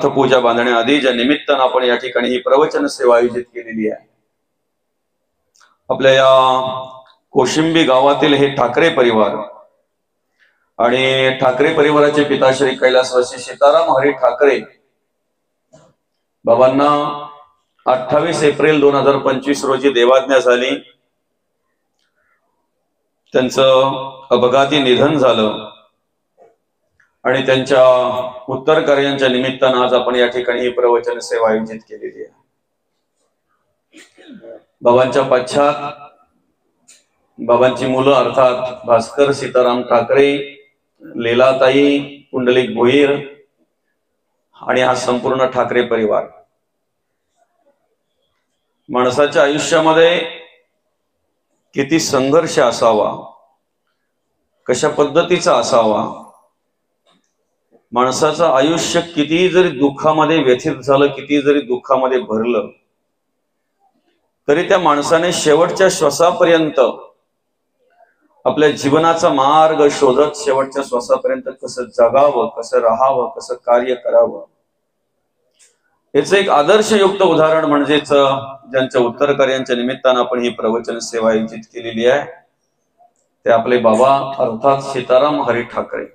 पूजा बांधण्याआधी ज्या निमित्तानं आपण या ठिकाणी ही प्रवचन सेवा आयोजित केलेली आहे, आपल्या या कोशिंबी गावातील हे ठाकरे परिवार आणि ठाकरे परिवाराचे पिता श्री कैलासवासी सीताराम हरी ठाकरे बाबांना 28 एप्रिल 2025 रोजी देवाज्ञा झाली। त्यांचं अपघाती निधन झालं आणि त्यांच्या उत्तर कार्यांच्या निमित्तानं आज आपण या ठिकाणी ही प्रवचन सेवा आयोजित केलेली आहे। बाबांच्या पश्चात बाबांची मुलं अर्थात भास्कर सीताराम ठाकरे, लीलाताई पुंडलिक भोईर आणि हा संपूर्ण ठाकरे परिवार। माणसाच्या आयुष्यामध्ये किती संघर्ष असावा, कशा पद्धतीचा असावा, माणसाचं आयुष्य किती जरी दुःखामध्ये व्यथित झालं, किती जरी दुःखामध्ये भरलं, तरी त्या माणसाने शेवटच्या श्वासापर्यंत आपल्या जीवनाचा मार्ग शोधत शेवटच्या श्वासापर्यंत कसं जगावं, कसं राहावं, कसं कार्य करावं, याचं एक आदर्शयुक्त उदाहरण म्हणजेच ज्यांच्या उत्तर कार्यांच्या निमित्तानं आपण ही प्रवचन सेवा आयोजित केलेली आहे ते आपले बाबा अर्थात सीताराम हरी ठाकरे।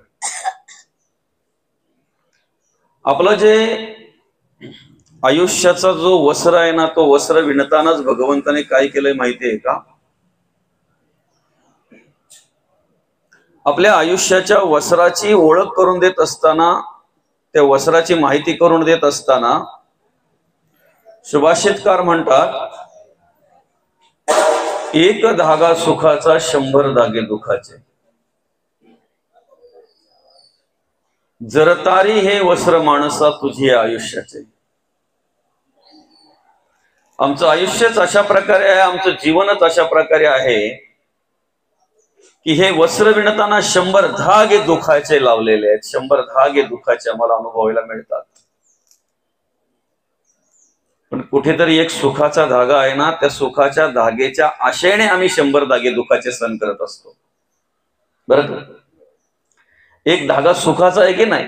आपलं जे आयुष्याचा जो वस्त्र आहे ना, तो वस्त्र विणतानाच भगवंताने काय केलंय माहितीये का? आपल्या आयुष्याच्या वस्त्राची ओळख करून देत असताना, त्या वस्त्राची माहिती करून देत असताना सुभाषितकार म्हणतात, एक धागा सुखाचा 100 धागे दुखाचे, जरतारी हे वस्त्र माणसा तुझी आयुष्याचे। आमचं आयुष्यच अशा प्रकारे आहे, आमचं जीवनच अशा प्रकारे आहे की हे वस्त्र विणताना 100 धागे दुखाचे लावलेले आहेत। 100 धागे दुखाचे आम्हाला अनुभवायला मिळतात, पण कुठेतरी एक सुखाचा धागा आहे ना, त्या सुखाच्या धागेच्या आशेने आम्ही 100 धागे दुखाचे सहन करत असतो। बरं, एक धागा सुखाचा आहे की नाही,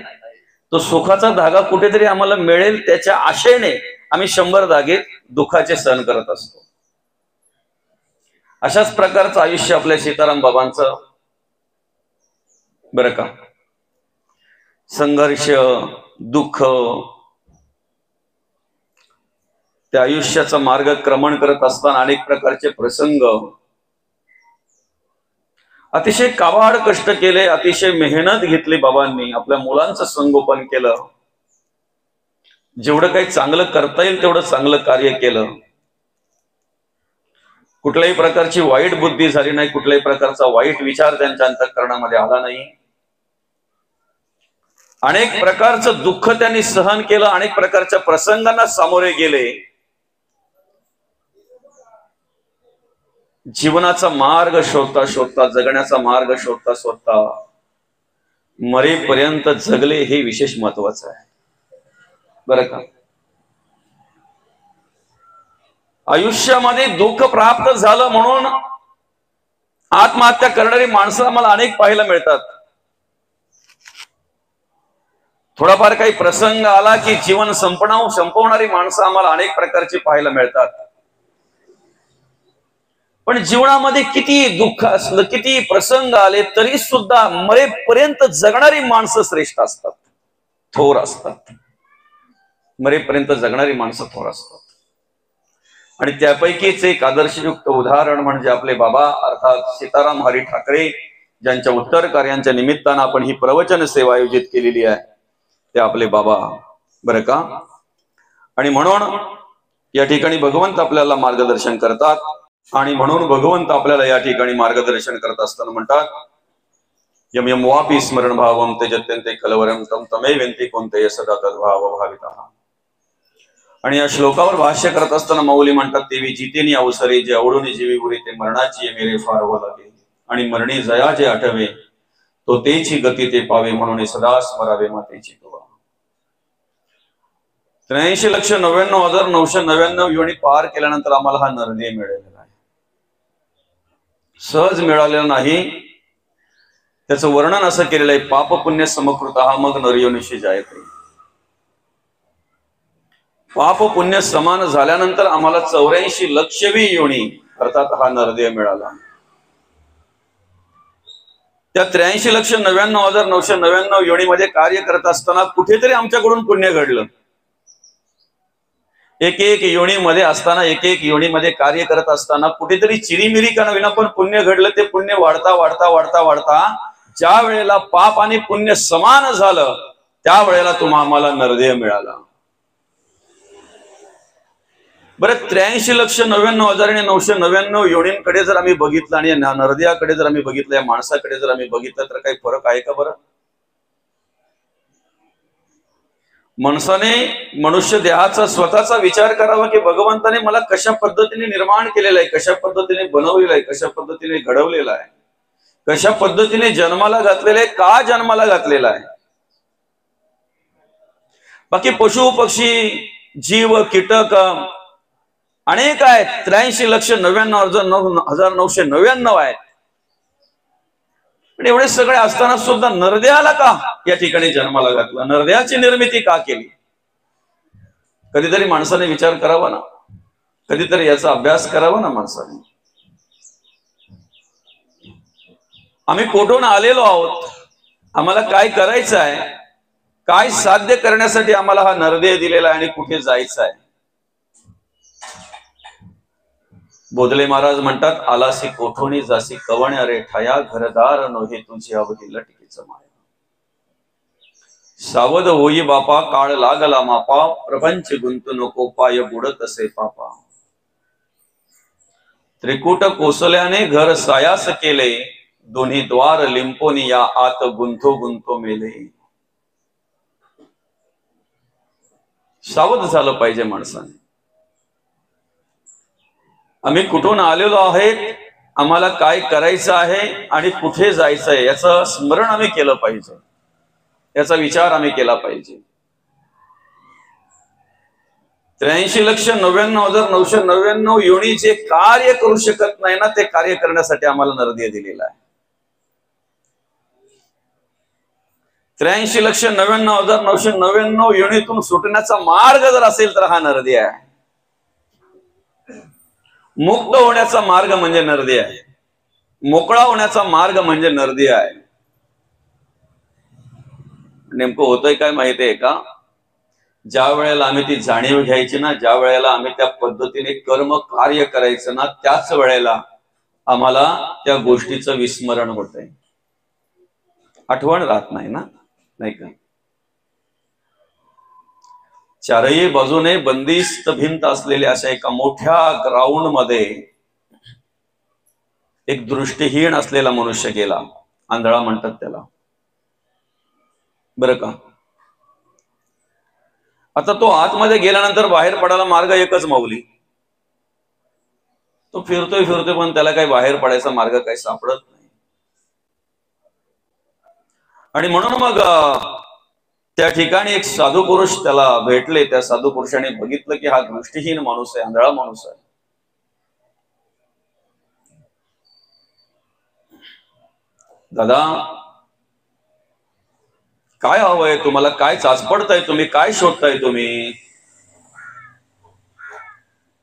तो सुखाचा धागा कुठेतरी आम्हाला मिळेल त्याच्या आशेने आम्ही 100 धागे दुखाचे सहन करत असतो। अशाच प्रकारचं आयुष्य आपल्या सीताराम बाबांचं। बरं का, संघर्ष, दुःख, त्या आयुष्याचा मार्गक्रमण करत असताना अनेक प्रकारचे प्रसंग, अतिशय काबाड कष्ट केले, अतिशय मेहनत घेतली बाबांनी, आपल्या मुलांचं संगोपन केलं, जेवढं काही चांगलं करता येईल तेवढं चांगलं कार्य केलं। कुठल्याही प्रकारची वाईट बुद्धी झाली नाही, कुठल्याही प्रकारचा वाईट विचार त्यांच्या अंतःकरणामध्ये आला नाही। अनेक प्रकारचं दुःख त्यांनी सहन केलं, अनेक प्रकारच्या प्रसंगांना सामोरे गेले। जीवनाचा मार्ग शोधता शोधता, जगण्याचा मार्ग शोधता शोधता मरेपर्यंत जगले, हे विशेष महत्वाचं आहे। बरं का, आयुष्यामध्ये दुःख प्राप्त झालं म्हणून आत्महत्या करणारी माणसं आम्हाला अनेक पाहायला मिळतात। थोडाफार काही प्रसंग आला की जीवन संपवणारी माणसं आम्हाला अनेक प्रकारची पाहायला मिळतात। पण जीवनामध्ये किती दुःख असलं, किती प्रसंग आले, तरी सुद्धा मरेपर्यंत जगणारी माणसं श्रेष्ठ असतात, थोर असतात। मरेपर्यंत जगणारी माणसं थोर असतात, आणि त्यापैकीच एक आदर्शयुक्त उदाहरण म्हणजे आपले बाबा अर्थात सीताराम हरी ठाकरे, ज्यांच्या उत्तर कार्यांच्या निमित्तानं आपण ही प्रवचन सेवा आयोजित केलेली आहे, ते आपले बाबा। बरं का, आणि म्हणून या ठिकाणी भगवंत आपल्याला मार्गदर्शन करतात, आणि म्हणून भगवंत आपल्याला या ठिकाणी मार्गदर्शन करत असताना म्हणतात, यम यम वापी स्मरण भावम तेजत्यंते कलवरम तम तमे व्यंती कोणते सदा तद्भाव भाविता। आणि या श्लोकावर भाष्य करत असताना माऊली म्हणतात, देवी जितेनी अवसरे जे आवडून जीवी उरे ते मरणाची मेरे फार लागे, आणि मरणी जया जे आठवे तो तेची गती ते पावे, म्हणून सदा स्मरावे मातेची तुवा। 83,99,999 योनी पार केल्यानंतर आम्हाला हा नरदेह मिळालेला आहे, सहज मिळालेला नाही। त्याचं वर्णन असं केलेलं आहे, पाप पुण्य समकृत हा मग नरयोनिशी जायते। पाप पुण्य समान झाल्यानंतर आम्हाला 84 लक्षवी योनी अर्थात हा नरदेह मिळाला. त्या 83,99,999 योनीमध्ये कार्य करत असताना कुठेतरी आमच्याकडून पुण्य घडलं. एक एक योनीमध्ये असताना, एक एक योनीमध्ये कार्य करत असताना कुठेतरी चिरीमिरी का विना पण पुण्य घडलं. ते पुण्य वाढता वाढता वाढता वाढता ज्या वेळेला पाप आणि पुण्य समान झालं त्यावेळेला आम्हाला नरदेह मिळाला. बरं, 83,99,999 योनींकडे जर आम्ही बघितलं आणि नरदेहाकडे जर आम्ही बघितलं, या माणसाकडे जर आम्ही बघितलं तर काही फरक आहे का? बरं, माणसाने मनुष्य देहाचा स्वतःचा विचार करावा की भगवंताने मला कशा पद्धतीने निर्माण केलेलं आहे, कशा पद्धतीने बनवलेलं आहे, कशा पद्धतीने घडवलेलं आहे, कशा पद्धतीने जन्माला घातलेलं आहे, का जन्माला घातलेला आहे. बाकी पशु पक्षी जीव कीटक अनेक आहेत. 83,99,999 आहेत. पण एवढे सगळे असताना सुद्धा नरदेहाला का या ठिकाणी जन्माला घातला, नरदेहाची निर्मिती का केली? कधीतरी माणसाने विचार करावा ना, कधीतरी याचा अभ्यास करावा ना माणसाने. आम्ही कुठून आलेलो आहोत, आम्हाला काय करायचं आहे, काय साध्य करण्यासाठी आम्हाला हा नरदेह दिलेला आहे आणि कुठे जायचं आहे. बोधले महाराज म्हणतात, आलासी कोठोनी जासी कवण रे ठाया घरदार नव्हे तुझी अवधी लटकीच माया. सावध होई बापा काळ लागला मापा प्रपंच गुंतू नको पाय बुडत असे पापा. त्रिकूट कोसल्याने घर सायास केले दोन्ही द्वार लिंपोनी या आत गुंतो गुंतो मेले. सावध झालं पाहिजे माणसाने. आम्ही कुठून आलेलो आहेत, आम्हाला काय करायचं आहे आणि कुठे जायचं आहे याचं स्मरण आम्ही केलं पाहिजे, याचा विचार आम्ही केला पाहिजे. 83,99,999 योनी जे कार्य करू शकत नाही ना, ते कार्य करण्यासाठी आम्हाला नरदेह दिलेला आहे. 83,99,999 योनीतून सुटण्याचा मार्ग जर असेल तर हा नरदेह आहे. मुक्त होण्याचा मार्ग म्हणजे नरदेह आहे, मोकळा होण्याचा मार्ग म्हणजे नरदेह आहे. नेमकं होतंय काय माहितीये का, ज्या वेळेला आम्ही ती जाणीव घ्यायची ना, ज्या वेळेला आम्ही त्या पद्धतीने कर्म कार्य करायचं ना, त्याच वेळेला आम्हाला त्या गोष्टीचं विस्मरण होतंय, आठवण राहत नाही ना, नाही का. चारही बाजूने बंदिस्त भिंत असलेल्या अशा एका मोठ्या ग्राउंड मध्ये एक दृष्टीहीन असलेला मनुष्य गेला, आंधळा म्हणतात त्याला, बरं का. आता तो आतमध्ये गेल्यानंतर बाहेर पडायला मार्ग एकच माऊली. तो फिरतोय फिरतोय पण त्याला काही बाहेर पडायचा मार्ग काही सापडत नाही. आणि म्हणून मग त्या ठिकाणी एक साधू पुरुष त्याला भेटले. त्या साधू पुरुषाने बघितलं की हा दृष्टीहीन माणूस आहे, आंधळा माणूस आहे. दादा, काय हवंय तुम्हाला, काय चाचपडताय तुम्ही, काय शोधताय तुम्ही?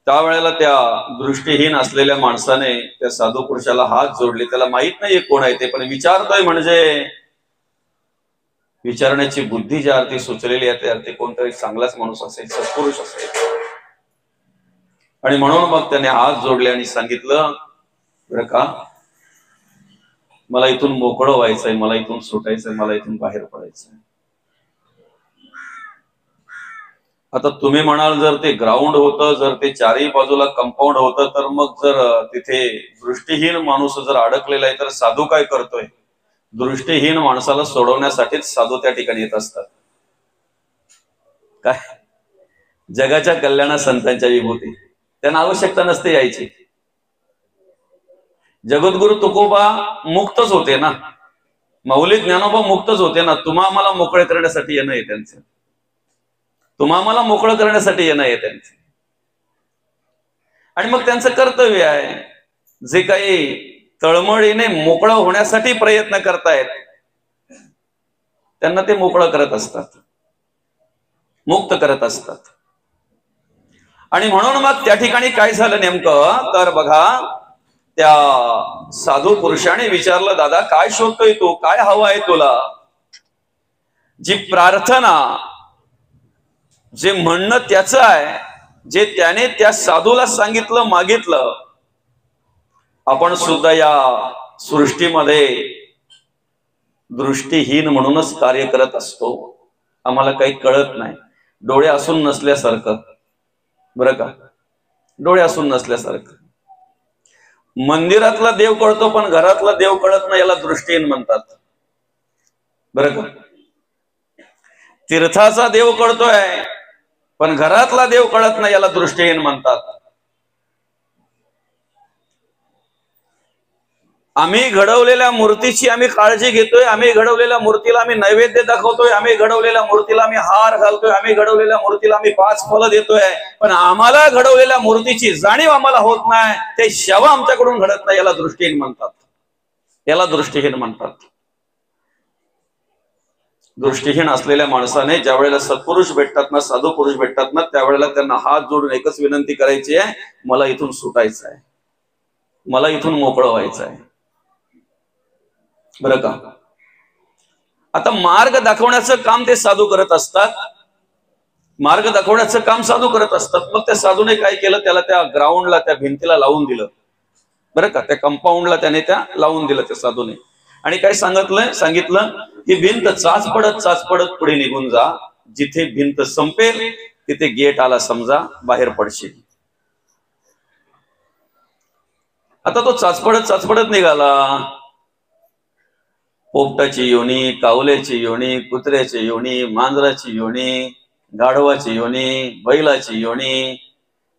त्यावेळेला त्या दृष्टीहीन असलेल्या माणसाने त्या साधू पुरुषाला हात जोडले. त्याला माहित नाहीये कोण आहे ते, पण विचारतोय म्हणजे विचारण्याची बुद्धी ज्या अर्थी सुचलेली आहे त्या अर्थी कोणतरी चांगलाच माणूस असेल, सत्पुरुष असेल. आणि म्हणून मग त्याने हात जोडले आणि सांगितलं, बरं का, मला इथून मोकळं व्हायचंय, मला इथून सुटायचंय, मला इथून बाहेर पडायचंय. आता तुम्ही म्हणाल जर ते ग्राउंड होतं, जर ते चारही बाजूला कंपाऊंड होतं, तर मग जर तिथे दृष्टीहीन माणूस जर अडकलेला आहे तर साधू काय करतोय? दृष्टीहीन माणसाला सोडवण्यासाठीच साधू त्या ठिकाणी येत असतात. काय जगाच्या कल्याणा संतांच्या विभूती, त्यांना आवश्यकता नसते यायची. जगद्गुरु तुकोबा मुक्तच होते ना, माऊली ज्ञानोबा मुक्तच होते ना. तुम्हा आम्हाला मोकळे करण्यासाठी येणं आहे त्यांचं, तुम्हा आम्हाला मोकळं करण्यासाठी येणं आहे त्यांचं. आणि मग त्यांचं कर्तव्य आहे, जे काही तळमळीने मोकळं होण्यासाठी प्रयत्न करतायत त्यांना ते मोकळं करत असतात, मुक्त करत असतात. आणि म्हणून मग त्या ठिकाणी काय झालं नेमकं तर बघा, त्या साधू पुरुषाने विचारलं, दादा काय शोधतोय तू, काय हवं आहे तुला? जी प्रार्थना, जे म्हणणं त्याचं आहे, जे त्याने त्या साधूला सांगितलं, मागितलं. आपण सुद्धा या सृष्टीमध्ये दृष्टीहीन म्हणूनच कार्य करत असतो. आम्हाला काही कळत नाही, डोळे असून नसल्यासारखं, बरं का, डोळे असून नसल्यासारखं. मंदिरातला देव कळतो पण घरातला देव कळत नाही, याला दृष्टीहीन म्हणतात, बरं का. तीर्थाचा देव कळतोय पण घरातला देव कळत नाही, याला दृष्टीहीन म्हणतात. आम्ही घडवलेल्या मूर्तीची आम्ही काळजी घेतोय, आम्ही घडवलेल्या मूर्तीला आम्ही नैवेद्य दाखवतोय, आम्ही घडवलेल्या मूर्तीला आम्ही हार घालतोय, आम्ही घडवलेल्या मूर्तीला आम्ही 5 फळं देतोय, पण आम्हाला घडवलेल्या मूर्तीची जाणीव आम्हाला होत नाही, ते शव आमच्याकडून घडत नाही, याला दृष्टीहीन म्हणतात, याला दृष्टीहीन म्हणतात. दृष्टीहीन असलेल्या माणसाने ज्या वेळेला सत्पुरुष भेटतात ना, साधू पुरुष भेटतात ना, त्यावेळेला त्यांना हात जोडून एकच विनंती करायची आहे, मला इथून सुटायचं आहे, मला इथून मोकळं व्हायचं आहे, बरं का. आता मार्ग दाखवण्याचं काम ते साधू करत असतात, मार्ग दाखवण्याचं काम साधू करत असतात. मग त्या साधूने काय केलं, त्याला त्या ग्राउंडला, त्या भिंतीला लावून दिलं, बरं का, त्या कंपाऊंडला त्याने त्या लावून दिलं त्या साधूने. आणि काय सांगितलं ही भिंत चाचपडत पुढे निघून जा, जिथे भिंत संपेल तिथे गेट आला समजा, बाहेर पडशील. आता तो चाचपडत निघाला. पोपटाची योनी, कावल्याची योनी, कुत्र्याची योनी, मांजराची योनी, गाढवाची योनी, बैलाची योनी,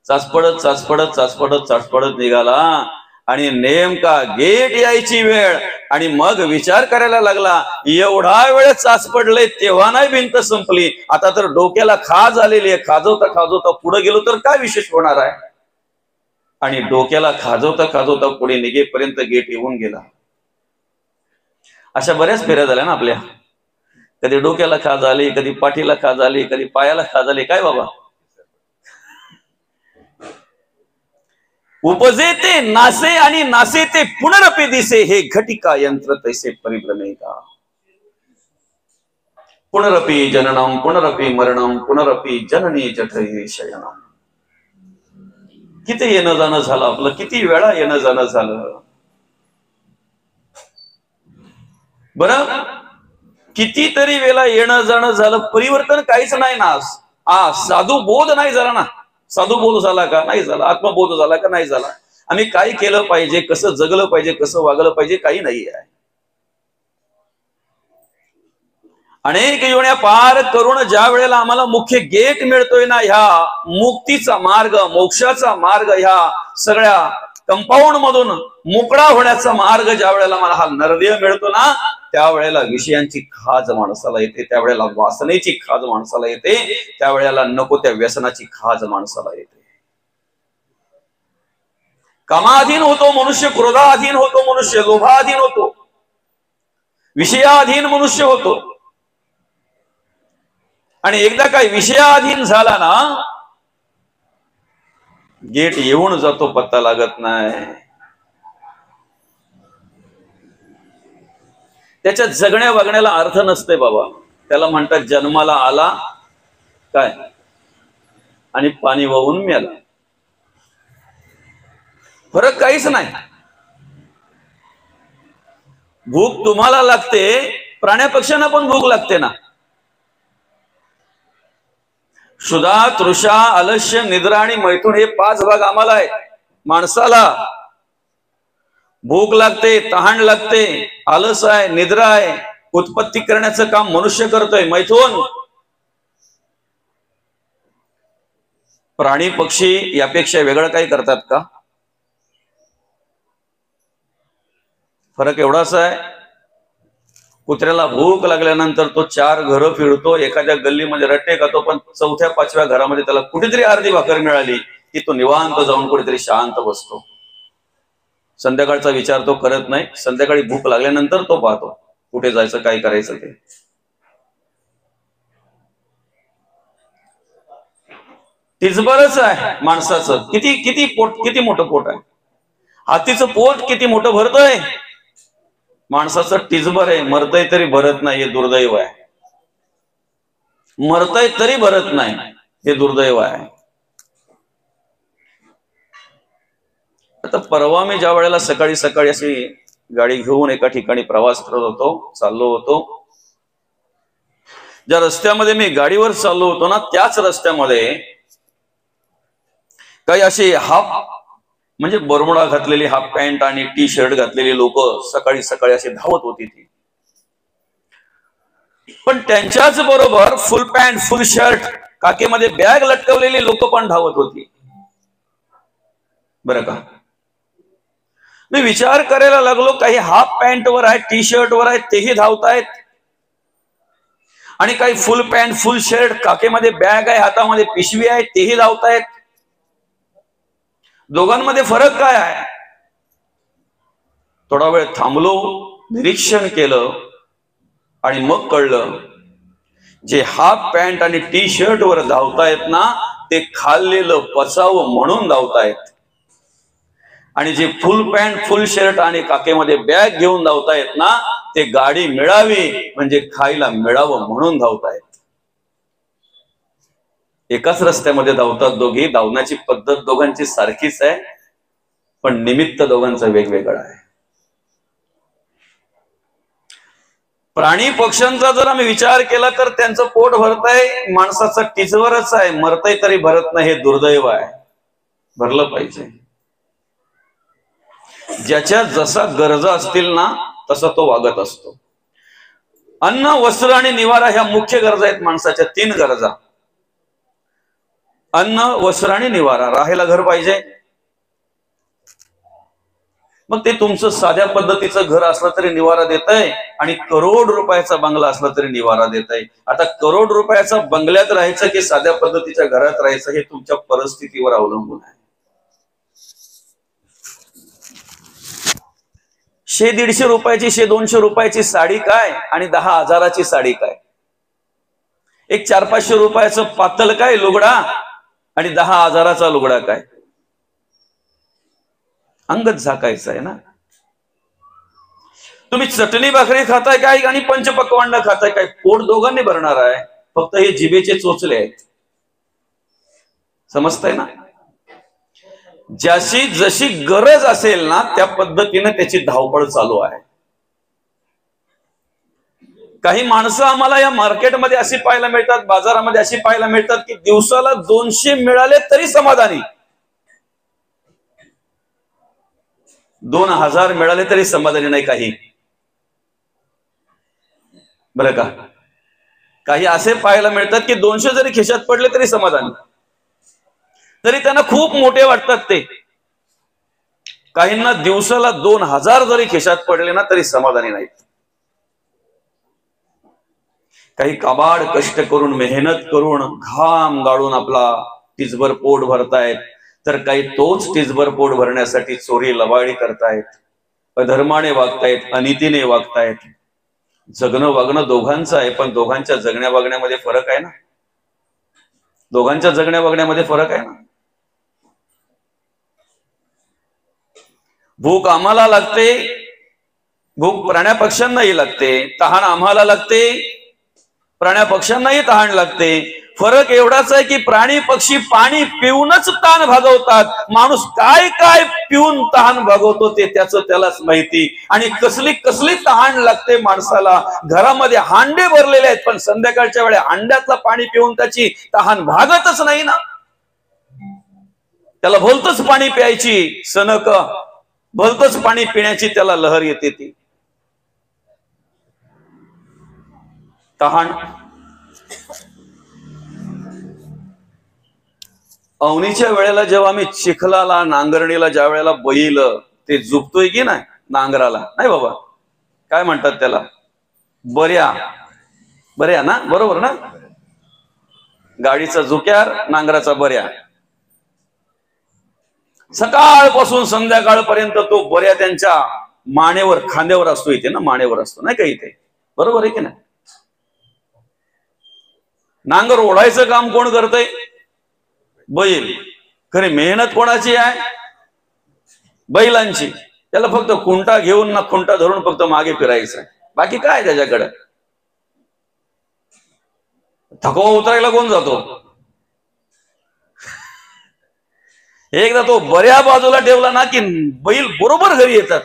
चाचपडत निघाला. आणि नेमका गेट यायची वेळ, आणि मग विचार करायला लागला, एवढा वेळ चाचपडले तेव्हा नाही भिंत संपली, आता तर डोक्याला खाज आलेली आहे, खाजवता पुढे गेलो तर काय विशेष होणार आहे. आणि डोक्याला खाजवता पुढे निघेपर्यंत गेट येऊन गेला. अशा बऱ्याच फेऱ्या झाल्या ना आपल्या, कधी डोक्याला खाज आली, कधी पाठीला खाज आली, कधी पायाला खाज आली, काय बाबा. उपजे ते नासे आणि नासे ते पुनरपि दिसे, हे घटिका यंत्र तैसे परिभ्रमेता. पुनरपि जननम पुनरपि मरणम पुनरपि जननी जठरी शयनम. किती येणं जाणं झालं आपलं, किती वेळा येणं जाणं झालं, बरं. कितीतरी वेळा येणं जाणं झालं, परिवर्तन काहीच नाही ना. साधू बोध नाही झाला ना, साधू बोध झाला का नाही झाला, आत्मबोध झाला का नाही झाला, आम्ही काय केलं पाहिजे, कसं जगलं पाहिजे, कसं वागलं पाहिजे, काही नाही आहे. अनेक योन्या पार करून ज्या वेळेला आम्हाला मुख्य गेट मिळतोय ना, ह्या मुक्तीचा मार्ग, मोक्षाचा मार्ग, ह्या सगळ्या कंपाऊंड मधून मोकळा होण्याचा मार्ग ज्या वेळेला मला हा नरदेह मिळतो ना, त्यावेळेला विषयांची खाज माणसाला येते, त्यावेळेला वासनेची खाज माणसाला येते, त्यावेळेला नको त्या व्यसनाची खाज माणसाला येते. कामाधीन होतो मनुष्य, क्रोधाधीन होतो मनुष्य, लोभाधीन होतो, विषयाधीन मनुष्य होतो. आणि एकदा काय विषयाधीन झाला ना, गेट येऊन जातो, पत्ता लागत नाही. त्याच्या जगण्या वागण्याला अर्थ नसते बाबा. त्याला म्हणतात जन्माला आला काय आणि पाणी वाहून मेला, फरक काहीच नाही. भूक तुम्हाला लागते, प्राण्या पक्ष्यांना पण भूक लागते ना. क्षुधा, तृषा, आलस्य, निद्रा आणि मैथुन हे 5 भाग आम्हाला आहेत. माणसाला भूक लागते, तहान लागते, आलस आहे, निद्रा आहे, उत्पत्ती करण्याचं काम मनुष्य करतोय, मैथुन. प्राणी पक्षी यापेक्षा वेगळं काही करतात का? फरक एवढाच आहे, कुत्र्याला भूक लागल्यानंतर तो 4 घरं फिरतो, एखाद्या गल्लीमध्ये रट्टे खातो, पण 4थ्या-5व्या घरामध्ये त्याला कुठेतरी अर्धी भाकर मिळाली की तो निवांत जाऊन कुठेतरी शांत बसतो. संध्याकाळचा विचार तो करत नाही, संध्याकाळी भूक लागल्यानंतर तो पाहतो कुठे जायचं, काय करायचं ते. टिचभरच आहे माणसाचं. किती किती पोट, किती मोठं पोट आहे. हातीचं पोट किती मोठं भरतंय, माणसाचं टिचभर आहे. मरतय तरी भरत नाही, हे दुर्दैव आहे. मरतय तरी भरत नाही, हे दुर्दैव आहे. आता परवा मी ज्या वेळेला सकाळी सकाळी अशी गाडी घेऊन एका ठिकाणी प्रवास करत होतो, चाललो होतो, ज्या रस्त्यामध्ये मी गाडीवर चाललो होतो ना, त्याच रस्त्यामध्ये काही असे म्हणजे बरमुडा घातलेली हाफ पॅन्ट आणि टी शर्ट घातलेली लोक सकाळी सकाळी असे धावत होती ती. पण त्यांच्याच बरोबर फुल पॅन्ट फुल शर्ट काकेमध्ये बॅग लटकवलेली लोक पण धावत होती, बरं का. मी विचार करायला लागलो, काही हाफ पॅन्ट वर आहेत, टी शर्ट वर आहेत, तेही धावतायत, आणि काही फुल पॅन्ट फुल शर्ट काकेमध्ये बॅग आहे, हातामध्ये पिशवी आहे, तेही धावतायत. दोघांमध्ये फरक काय आहे? थोडा वेळ थांबलो, निरीक्षण केलं, आणि मग कळलं, जे हाफ पॅन्ट आणि टी शर्ट वर धावतायत ना, ते खाल्लेलं पचावं म्हणून धावतायत, आणि जे फुल पॅन्ट फुल शर्ट आणि काकेमध्ये बॅग घेऊन धावतायत ना, ते गाडी मिळावी म्हणजे खायला मिळावं म्हणून धावतायत. एकाच रस्त्यामध्ये धावतात दोघी, धावण्याची पद्धत दोघांची सारखीच आहे, पण निमित्त दोघांचं वेगवेगळं आहे. प्राणी पक्ष्यांचा जर आम्ही विचार केला तर त्यांचं पोट भरतंय, माणसाचं टिचवरच आहे, मरतय तरी भरत नाही, हे दुर्दैव आहे. भरलं पाहिजे. ज्याच्या जसा गरजा असतील ना, तसा तो वागत असतो. अन्न वस्त्र आणि निवारा ह्या मुख्य गरजा आहेत माणसाच्या. 3 गरजा: अन्न वस्त्र आणि निवारा. राहायला घर पाहिजे, मग ते तुमचं साध्या पद्धतीचं घर असलं तरी निवारा देतंय, आणि करोड रुपयाचा बंगला असला तरी निवारा देतंय. आता करोड रुपयाचा बंगल्यात राहायचं की साध्या पद्धतीच्या घरात राहायचं, हे तुमच्या परिस्थितीवर अवलंबून आहे. 100-150 रुपयाची 100-200 रुपयाची साडी काय, आणि 10,000ची साडी काय? एक 400-500 रुपयाचं पातळ काय लुगडा, आणि 10,000चा लुगडा काय? अंगच झाकायचं आहे ना. तुम्ही चटणी भाकरी खाताय काय आणि पंचपक्वान्न खाताय काय? पोट दोघांनी भरणार आहे, फक्त हे जिभेचे चोचले आहेत. समजतंय ना? ज्याची जशी गरज असेल ना, त्या पद्धतीने त्याची धावपळ चालू आहे. काही माणसं आम्हाला या मार्केटमध्ये अशी पाहायला मिळतात, बाजारामध्ये अशी पाहायला मिळतात की दिवसाला 200 मिळाले तरी समाधानी, 2000 मिळाले तरी समाधानी नाही काही, बरं का. काही असे पाहायला मिळतात की 200 जरी खिशात पडले तरी समाधानी, तरी त्यांना खूप मोठे वाटतात ते. काहींना दिवसाला 2000 जरी खिशात पडले ना तरी समाधानी नाहीत. काही काबाड कष्ट करून मेहनत करून घाम गाळून आपला टिचभर पोट भरतायत, तर काही तोच टिचभर पोट भरण्यासाठी चोरी लबाडी करतायत, अधर्माने वागतायत, अनितीने वागतायत. जगणं वागणं दोघांचं आहे, पण दोघांच्या जगण्या वागण्यामध्ये फरक आहे ना. दोघांच्या जगण्या वागण्यामध्ये फरक आहे ना. भूक आम्हाला लागते, भूक प्राण्या पक्ष्यांनाही लागते, तहान आम्हाला लागते, प्राण्या पक्ष्यांनाही तहान लागते. फरक एवढाच आहे की प्राणी पक्षी पाणी पिऊनच तहान भागवतात, माणूस काय काय पिऊन तहान भागवतो ते त्याचं त्यालाच माहिती. आणि कसली कसली तहान लागते माणसाला. घरामध्ये हांडे भरलेले आहेत, पण संध्याकाळच्या वेळेला हांड्यातलं पाणी पिऊन त्याची तहान भागतच नाही ना. त्याला भलतच पाणी प्यायची सनक, भलतच पाणी पिण्याची त्याला लहर येते. ती तहान. अवनीच्या वेळेला जेव्हा आम्ही चिखलाला नांगरणीला ज्या वेळेला बैल ते झुपतोय की नाही नांगराला, नाही बाबा काय म्हणतात त्याला, बऱ्या, बऱ्या ना, बरोबर ना. गाडीचा झुक्यार, नांगराचा बऱ्या. सकाळपासून संध्याकाळपर्यंत तो बऱ्या त्यांच्या मानेवर खांद्यावर असतो, इथे ना मानेवर असतो नाही का इथे, बरोबर आहे की नाही. नांगर ओढायचं काम कोण करतंय? बैल. खरी मेहनत कोणाची आहे? बैलांची. त्याला फक्त खुंटा घेऊन ना खुंटा धरून फक्त मागे फिरायचं, बाकी काय त्याच्याकडे? थकवा उतरायला कोण जातो? एकदा तो बऱ्या बाजूला ठेवला ना की बैल बरोबर घरी येतात.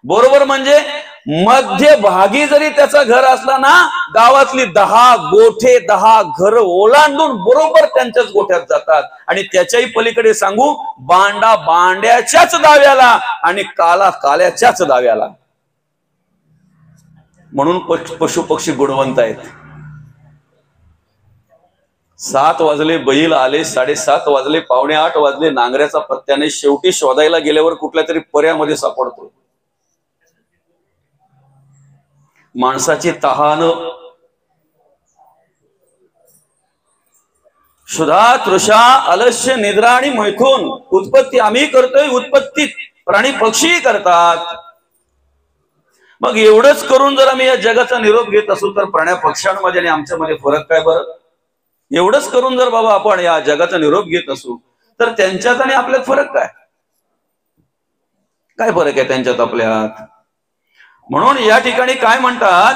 बरोबर म्हणजे मध्यभागी जरी त्याचं घर असला ना, गावातली 10 गोठे 10 घर ओलांडून बरोबर त्यांच्याच गोठ्यात जातात. आणि त्याच्याही पलीकडे सांगू, बांडा बांड्याच्याच दाव्याला आणि काला काल्याच्याच दाव्याला. म्हणून पशु पक्षी गुणवंत आहेत. 7 वाजले, बैल आले, 7:30 वाजले, 7:45 वाजले, नांगऱ्याचा पत्त्याने शेवटी शोधायला गेल्यावर कुठल्या तरी पर्यामध्ये सापडतो. माणसाची तहान, क्षुधा, तृषा, आलस्य, निद्रा आणि मैथून, उत्पत्ती आम्ही करतोय, उत्पत्ती प्राणी पक्षी करतात. मग एवढंच करून जर आम्ही या जगाचा निरोप घेत असू तर प्राण्या पक्ष्यांमध्ये आणि आमच्यामध्ये फरक काय बरं? एवढंच करून जर बाबा आपण या जगाचा निरोप घेत असू तर त्यांच्यात आणि आपल्यात फरक काय? काय फरक आहे त्यांच्यात आपल्यात? म्हणून या ठिकाणी काय म्हणतात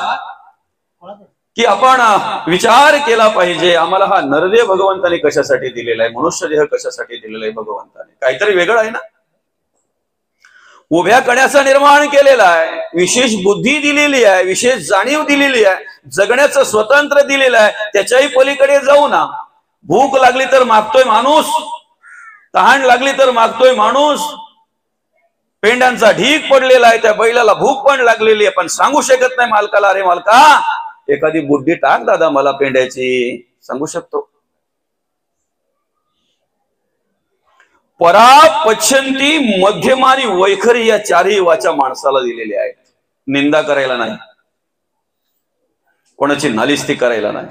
की आपण विचार केला पाहिजे, आम्हाला हा नरदेह भगवंताने कशासाठी दिलेला आहे, मनुष्य देह कशासाठी दिलेला आहे भगवंताने? काहीतरी वेगळं आहे ना. उभ्या कण्याचा निर्माण केलेला आहे, विशेष बुद्धी दिलेली आहे, विशेष जाणीव दिलेली आहे, जगण्याचं स्वतंत्र दिलेलं आहे. त्याच्याही पलीकडे जाऊ ना. भूक लागली तर मागतोय माणूस, तहान लागली तर मागतोय माणूस. पेंड्यांचा ढीक पडलेला आहे, त्या बैलाला भूक पण लागलेली आहे, पण सांगू शकत नाही मालकाला, अरे मालका एखादी बुड्डी टाक दादा मला पेंड्याची. सांगू शकतो? परा, पच्छंती, मध्यमानी, वैखरी या 4ही वाचा माणसाला दिलेल्या आहेत. निंदा करायला नाही, कोणाची नालिस्ती करायला नाही.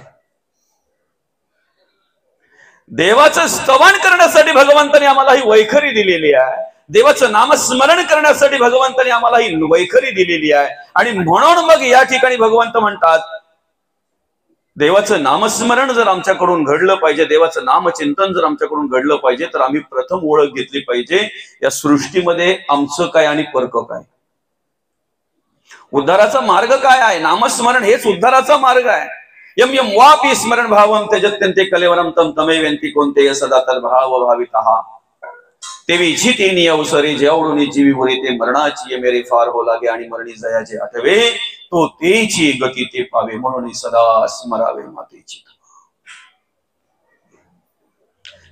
देवाचं स्तवन करण्यासाठी भगवंताने आम्हाला ही वैखरी दिलेली आहे. देवाचं नामस्मरण करण्यासाठी भगवंताने आम्हाला ही वैखरी दिलेली आहे. आणि म्हणून मग या ठिकाणी भगवंत म्हणतात, देवाचं नामस्मरण जर आमच्याकडून घडलं पाहिजे, देवाचं नामचिंतन जर आमच्याकडून घडलं पाहिजे, तर आम्ही प्रथम ओळख घेतली पाहिजे या सृष्टीमध्ये आमचं काय आणि परक काय. उद्धाराचा मार्ग काय आहे? नामस्मरण हेच उद्धाराचा मार्ग आहे. यम यम वापी स्मरण भावम त्यजत्यंते कलेवरम तम तमेवंती कोणते सदा तद्भाव भावितः. तेवी जितेनी अवसरे जेवढून जीवी बोले ते मरणाची मेरे फार हो लागे आणि मरणी जयाचे आठवे तो तेची गती ते पावे म्हणून सदा स्मरावे मातेची.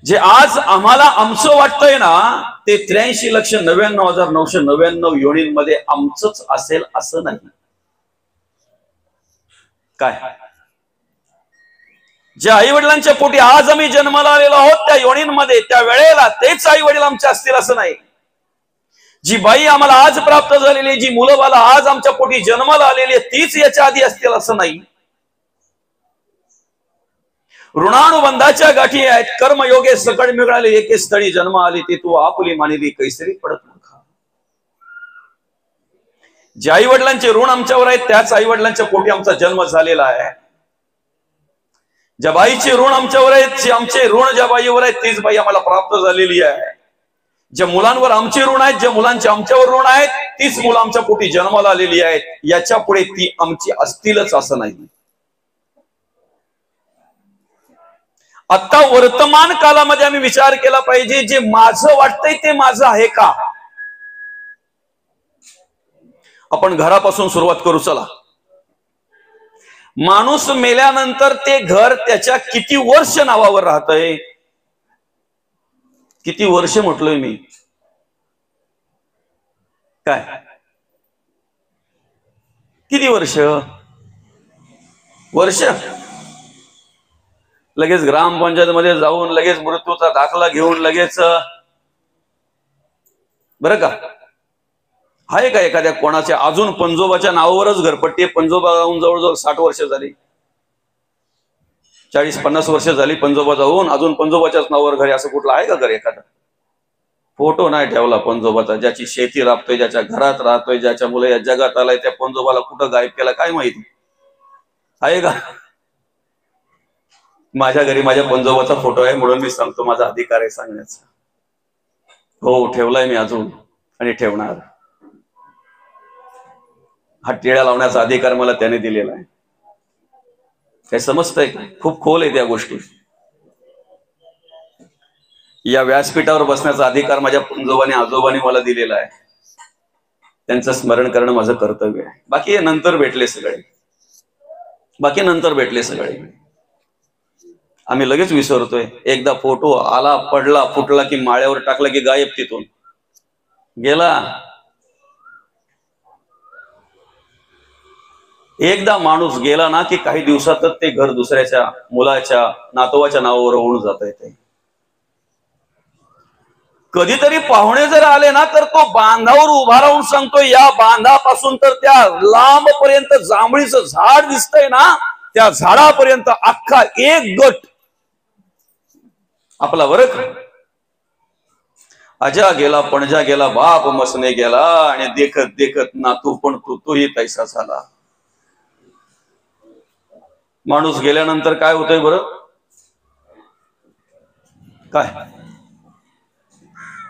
जे आज आम्हाला आमचं वाटतंय ना, ते 83,99,999 योनींमध्ये आमचंच असेल असं नाही. काय ज्या आई वडिलांच्या पोटी आज आम्ही जन्माला आलेलो आहोत त्या योनींमध्ये त्या वेळेला तेच आई वडील आमचे असतील असं नाही. जी बाई आम्हाला आज प्राप्त झालेली, जी मुलं बाला आज आमच्या पोटी जन्माला आलेली तीच याच्या आधी असतील असं नाही. ऋणानुबंधाच्या गाठी आहेत. कर्मयोगे सकळ मिळाले एके स्थळी जन्म आली ती तू आपुली मानिली कैसरी पडत नका. ज्या आई वडिलांचे ऋण आमच्यावर आहेत त्याच आई वडिलांच्या पोटी आमचा जन्म झालेला आहे. ज्या बाईचे ऋण आमच्यावर आहेत, जे आमचे ऋण ज्या बाईवर आहेत तीच बाई आम्हाला प्राप्त झालेली आहे. ज्या मुलांवर आमचे ऋण आहेत, ज्या मुलांचे आमच्यावर ऋण आहेत, तीच मुलं आमच्या पोटी जन्माला आलेली आहेत. याच्या पुढे ती आमची असतीलच असं नाही. आता वर्तमान कालामध्ये आम्ही विचार केला पाहिजे, जे माझं वाटतंय ते माझं आहे का? आपण घरापासून सुरुवात करू. चला, माणूस मेल्यानंतर ते घर त्याच्या किती वर्ष नावावर राहतंय? किती वर्ष म्हटलोय मी? काय किती वर्ष? वर्ष लगेच ग्रामपंचायत मध्ये जाऊन लगेच मृत्यूचा दाखला घेऊन लगेच बरं का? आहे का एखाद्या कोणाच्या अजून पंजोबाच्या नावावरच घरपट्टी आहे? पंजोबा जाऊन जवळजवळ 60 वर्ष झाली, 40-50 वर्ष झाली पंजोबा जाऊन, अजून पंजोबाच्याच नावावर घरी असं कुठलं आहे का घर? एखादा फोटो नाही ठेवला पंजोबाचा. ज्याची शेती राबतोय, ज्याच्या घरात राहतोय, ज्याच्या मुलं या जगात आलाय, त्या पंजोबाला कुठं गायब केला काय माहिती आहे का? माझ्या घरी माझ्या पंजोबाचा फोटो आहे म्हणून मी सांगतो, माझा अधिकार आहे सांगण्याचा. हो, ठेवलाय मी अजून आणि ठेवणार. हा टिळा लावण्याचा अधिकार मला त्याने दिलेला आहे. काय समजतंय? खूप खोल आहे त्या गोष्टी. या व्यासपीठावर बसण्याचा अधिकार माझ्या पंजोबाने आजोबाने मला दिलेला आहे. त्यांचं स्मरण करणं माझं कर्तव्य आहे. बाकी नंतर भेटले सगळे, बाकी नंतर भेटले सगळे. आम्ही लगेच विसरतोय. एकदा फोटो आला, पडला, फुटला की माळ्यावर टाकला की गायब, तिथून गेला. एकदा माणूस गेला ना की काही दिवसातच ते घर दुसऱ्याच्या मुलाच्या नातवाच्या नावावर होऊन जात आहे. कधीतरी पाहुणे जर आले ना तर तो बांधावर उभा राहून सांगतो, या बांधापासून तर त्या लांब पर्यंत जांभळीचं झाड दिसतंय ना, त्या झाडापर्यंत अख्खा एक गट आपला. बरं, अजा गेला, पणजा गेला, बाप मसने गेला, आणि देखत देखत नातू पण तोही तैसा झाला. माणूस गेल्यानंतर काय होतंय बरं? काय?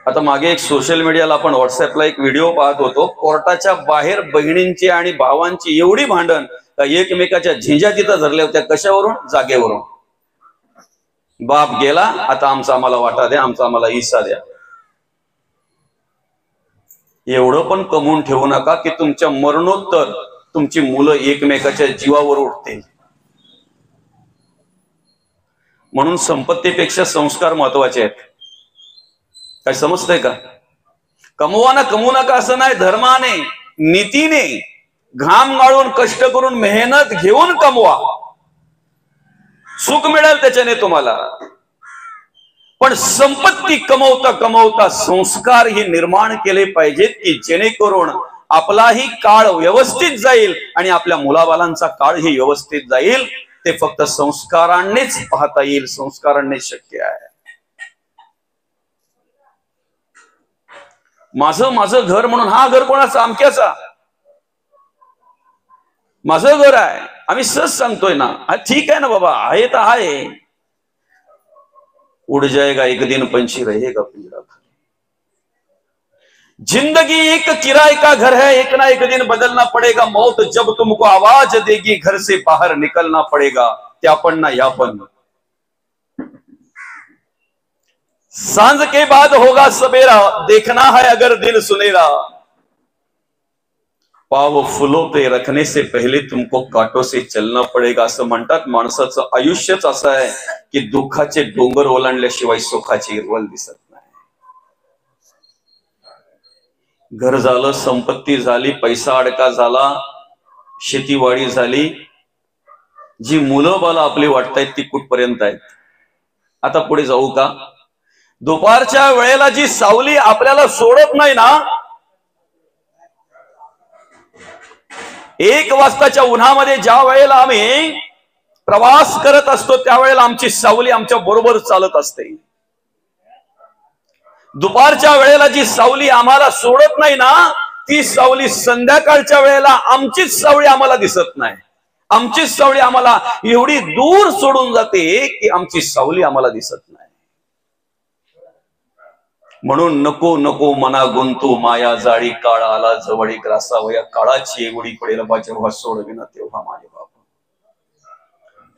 आता मागे एक सोशल मीडियाला आपण व्हॉट्सअपला एक व्हिडिओ पाहत होतो. कोर्टाच्या बाहेर बहिणींची आणि भावांची एवढी भांडण, एकमेकाच्या झिंजा तिथं धरल्या होत्या. कशावरून? जागेवरून. बाप गेला, आता आमचा आम्हाला वाटा द्या, आमचा आम्हाला हिस्सा द्या. एवढं पण कमवून ठेवू नका की तुमच्या मरणोत्तर तुमची मुलं एकमेकाच्या जीवावर उठतील. म्हणून संपत्तीपेक्षा संस्कार महत्वाचे आहेत. काय समजतंय का? कमवा ना कमवू नका असं नाही. धर्माने, नीतीने, घाम गाळून, कष्ट करून, मेहनत घेऊन कमवा. सुख मिळेल त्याच्याने तुम्हाला. पण संपत्ती कमवता कमवता संस्कार ही निर्माण केले पाहिजेत की जेणेकरून आपलाही काळ व्यवस्थित जाईल आणि आपल्या मुलाबालांचा काळही व्यवस्थित जाईल. ते फक्त संस्कारांनीच पाहता येईल, संस्कारांनीच शक्य आहे. माझं घर म्हणून, हा घर कोणाचा? अमक्याचा. माझं घर आहे, आम्ही सहज सांगतोय ना. ठीक आहे ना बाबा, आहे तर आहे. उड़ जाएगा एक दिन पंछी रहेगा पिंजरा खाली. जिंदगी एक किराए का घर है, एक ना एक दिन बदलना पड़ेगा. मौत जब तुमको आवाज देगी, घर से बाहर निकलना पड़ेगा. त्यापन ना यापन. सांझ के बाद होगा सवेरा, देखना है अगर दिन सुनेरा. पाव फुलों पे रखने से पहले तुमको कांटों से चलना पड़ेगा. असं म्हणतात. माणसाचं आयुष्यच असं आहे की दुःखाचे डोंगर ओलांडल्याशिवाय सुखाची हिरवळ दिसत नाही. घर झालं, संपत्ती झाली, पैसा अडका झाला, शेतीवाडी झाली, जी मुलं बाला आपली वाटतायत ती कुठपर्यंत आहेत? आता पुढे जाऊ का? दुपारच्या वेळेला जी सावली आपल्याला सोडत नाही ना, 1 वाजताच्या उन्हामध्ये ज्या वेळेला आम्ही प्रवास करत असतो त्यावेळेला आमची सावली आमच्या बरोबर चालत असते. दुपारच्या वेळेला जी सावली आम्हाला सोडत नाही ना, ती सावली संध्याकाळच्या वेळेला आमचीच सावली आम्हाला दिसत नाही. आमचीच सावली आम्हाला एवढी दूर सोडून जाते की आमची सावली आम्हाला दिसत नाही. म्हणून नको नको मना गुंतू माया जाळी, काळ आला जवळी ग्रासावया. काळाची एवढी पडेल बा जेव्हा सोडविना तेव्हा माझे बाप.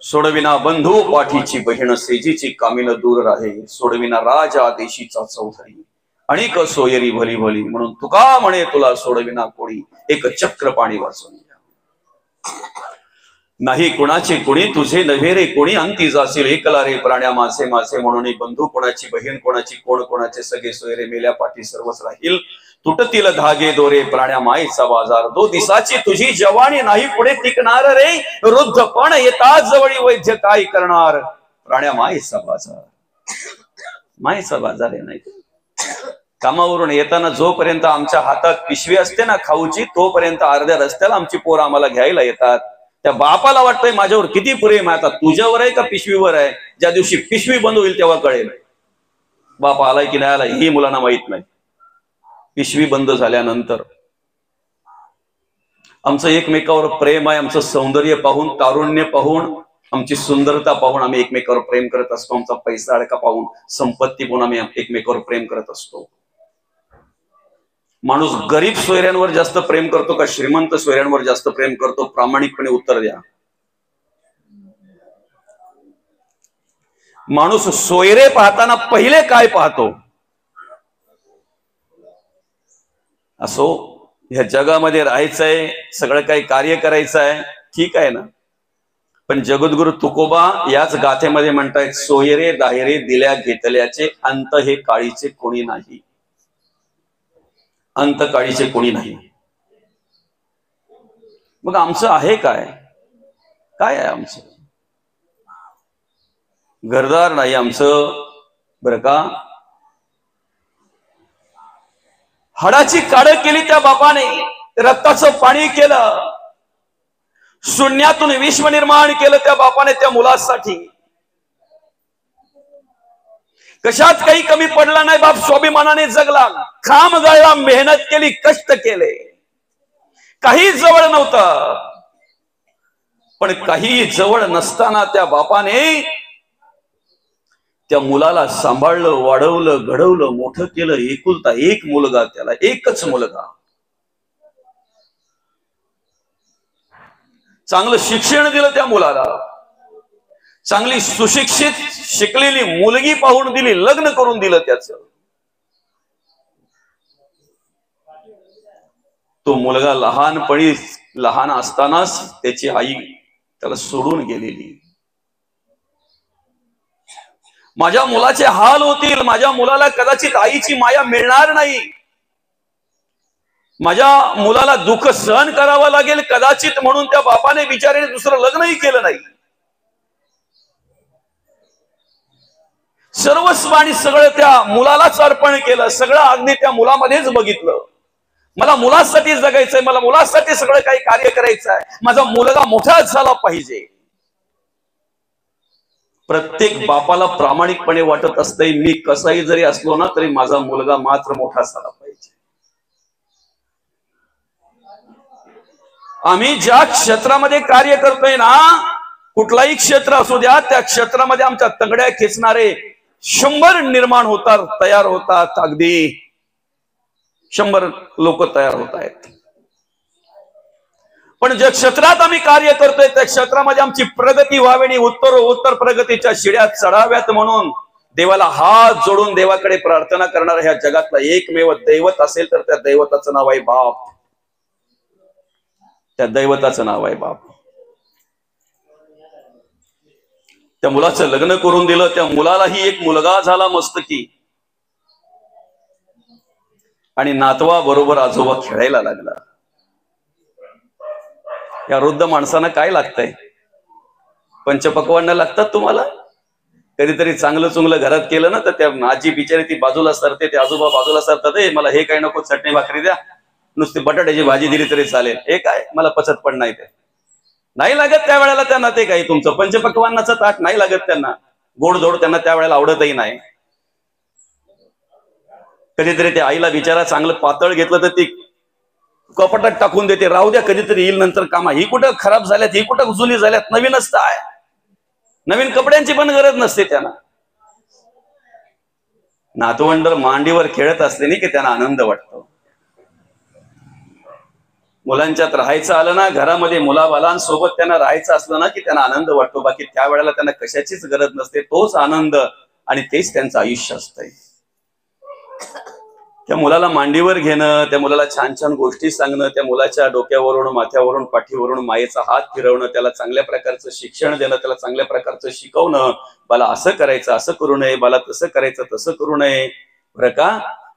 सोडविना बंधू पाठीची बहीण, सेजीची कामिन दूर राहे. सोडविना राजा आदेशीचा चौधरी, अनेक सोयरी भली भली. म्हणून तुका म्हणे तुला सोडविना कोणी, एक चक्र पाणी वाचून घ्या. नाही कुणाचे कुणी, तुझे नव्हे रे कोणी. अंती जाशील एकला रे प्राण्या माझे माझे. म्हणून बंधू कोणाची, बहीण कोणाची, कोण कोणाचे, सगळे सोयरे मेल्या पाठी सर्वच राहील. तुटतील धागे दोरे प्राण्या माईचा बाजार. 2 दिसाची तुझी जवानी नाही पुढे टिकणार रे. वृद्धपण येताच जवळी वैद्य काय करणार. प्राण्या माईचा बाजार. माईचा बाजार आहे नाही. कामावरून येताना जोपर्यंत आमच्या हातात पिशवी असते ना खाऊची, तोपर्यंत अर्ध्या रस्त्याला आमची पोरं आम्हाला घ्यायला येतात. त्या बापाला वाटतंय माझ्यावर किती प्रेम आहे. आता तुझ्यावर आहे का पिशवीवर आहे? ज्या दिवशी पिशवी बंद होईल तेव्हा कळेल बाप आलाय की नाही आलाय. ही मुलांना माहित नाही. पिशवी बंद झाल्यानंतर आमचं एकमेकावर प्रेम आहे. आमचं सौंदर्य पाहून, तारुण्य पाहून आमची सुंदरता पाहून आम्ही एकमेकावर प्रेम करत असतो, आमचा पैसा अडका पाहून, संपत्ती पाहून आम्ही एकमेकावर प्रेम करत असतो. माणूस गरीब सोयऱ्यांवर जास्त प्रेम करतो का श्रीमंत सोयऱ्यांवर जास्त प्रेम करतो? प्रामाणिकपणे उत्तर द्या. माणूस सोयरे पाहताना पहिले काय पाहतो? असो, ह्या जगामध्ये राहायचंय, सगळं काही कार्य करायचं आहे, ठीक आहे ना. पण जगद्गुरु तुकोबा याच गाथेमध्ये म्हणतायत, सोयरे दायरे दिल्या घेतल्याचे अंत हे काळीचे कोणी नाही. अंत काळीचे कोणी नाही. मग आमचं आहे काय? काय आहे आमचं? घरदार नाही आमचं, बरं का. हाडाची काढ केली त्या बापाने, रक्ताचं पाणी केलं, शून्यातून विश्व निर्माण केलं त्या बापाने त्या मुलासाठी. कशात काही कमी पडला नाही बाप, स्वाभिमानाने जगला, खांब गाळला, मेहनत केली, कष्ट केले. काही जवळ नव्हतं, पण काही जवळ नसताना त्या बापाने त्या मुलाला सांभाळलं, वाढवलं, घडवलं, मोठं केलं. एकुलता एक मुलगा, त्याला एकच मुलगा. चांगलं शिक्षण दिलं त्या मुलाला, चांगली सुशिक्षित शिकलेली मुलगी पाहून दिली, लग्न करून दिलं त्याचं. तो मुलगा लहानपणी, लहान असतानाच त्याची आई त्याला सोडून गेलेली. माझ्या मुलाचे हाल होतील, माझ्या मुलाला कदाचित आईची माया मिळणार नाही, माझ्या मुलाला दुःख सहन करावं लागेल कदाचित, म्हणून त्या बापाने बिचाऱ्याने दुसरं लग्नही केलं नाही. सर्वस्व आणि सगळं त्या मुलालाच अर्पण केलं, सगळं अगदी त्या मुलामध्येच बघितलं. मला मुलासाठी जगायचंय, मला मुलासाठी सगळं काही कार्य करायचं आहे, माझा मुलगा मोठा झाला पाहिजे. प्रत्येक बापाला प्रामाणिकपणे वाटत असतंय, मी कसाही जरी असलो ना तरी माझा मुलगा मात्र मोठा झाला पाहिजे. आम्ही ज्या क्षेत्रामध्ये कार्य करतोय ना, कुठलाही क्षेत्र असू द्या, त्या क्षेत्रामध्ये आमच्या तंगड्या खेचणारे 100 निर्माण होतात, तयार होतात. अगदी 100 लोक तयार होत आहेत. पण ज्या क्षेत्रात आम्ही कार्य करतोय त्या क्षेत्रामध्ये आमची प्रगती व्हावी आणि उत्तर प्रगतीच्या शिड्यात चढाव्यात म्हणून देवाला हात जोडून देवाकडे प्रार्थना करणारा ह्या जगातला एकमेव दैवत असेल तर त्या दैवताचं नाव आहे बाप. त्या दैवताचं नाव आहे बाप. त्या मुलाचं लग्न करून दिलं, त्या मुलालाही एक मुलगा झाला मस्तकी, आणि नातवा बरोबर आजोबा खेळायला लागला. या वृद्ध माणसांना काय लागतंय? पंचपक्वान्न लागतात तुम्हाला? कधीतरी चांगलं चुंगलं घरात केलं ना तर त्या आजी बिचारी ती बाजूला सरते, ते आजोबा बाजूला सरतात, मला हे काय नको, चटणी भाकरी द्या, नुसती बटाट्याची भाजी दिली तरी चालेल, हे काय मला पचत पण नाही. ते नाही लागत त्या वेळेला त्यांना. ते काही तुमचं पंचपक्वान्नाचं ताट नाही लागत त्यांना, गोडधोड त्यांना त्या वेळेला आवडतही नाही. कधीतरी त्या आईला बिचारा चांगलं पातळ घेतलं तर ती कपाटात टाकून देते, राहू द्या कधीतरी येईल नंतर कामा. ही कुठं खराब झाल्यात, ही कुठं जुनी झाल्यात, नवीनच आहे. नवीन कपड्यांची पण गरज नसते त्यांना. नातवंड मांडीवर खेळत असले नाही की त्यांना आनंद वाटतो. मुलांच्यात राहायचं आलं ना, घरामध्ये मुलाबालांसोबत त्यांना राहायचं असलं ना की त्यांना आनंद वाटतो. बाकी त्या वेळेला त्यांना कशाचीच गरज नसते. तोच आनंद आणि तेच त्यांचं आयुष्य असतंय. त्या मुलाला मांडीवर घेणं, त्या मुलाला छान छान गोष्टी सांगणं, त्या मुलाच्या डोक्यावरून, माथ्यावरून, पाठीवरून मायेचा हात फिरवणं, त्याला चांगल्या प्रकारचं शिक्षण देणं, त्याला चांगल्या प्रकारचं शिकवणं, मला असं करायचं असं करू नये, मला तसं करायचं तसं करू नये, बरं का.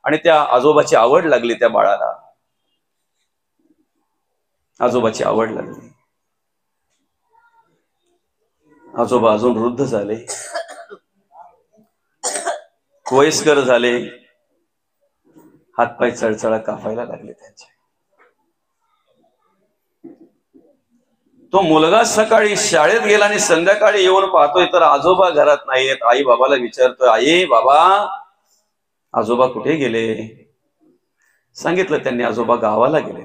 आणि त्या आजोबाची आवड लागली त्या बाळाला, आजोबाची आवड लागली. आजोबा अजून वृद्ध झाले, वयस्कर झाले, हातपाय चळचळा कापायला लागले त्यांचे. तो मुलगा सकाळी शाळेत गेला आणि संध्याकाळी येऊन पाहतोय तर आजोबा घरात नाहीयेत. आई बाबाला विचारतोय, आई बाबा आजोबा कुठे गेले? सांगितलं त्यांनी, आजोबा गावाला गेले.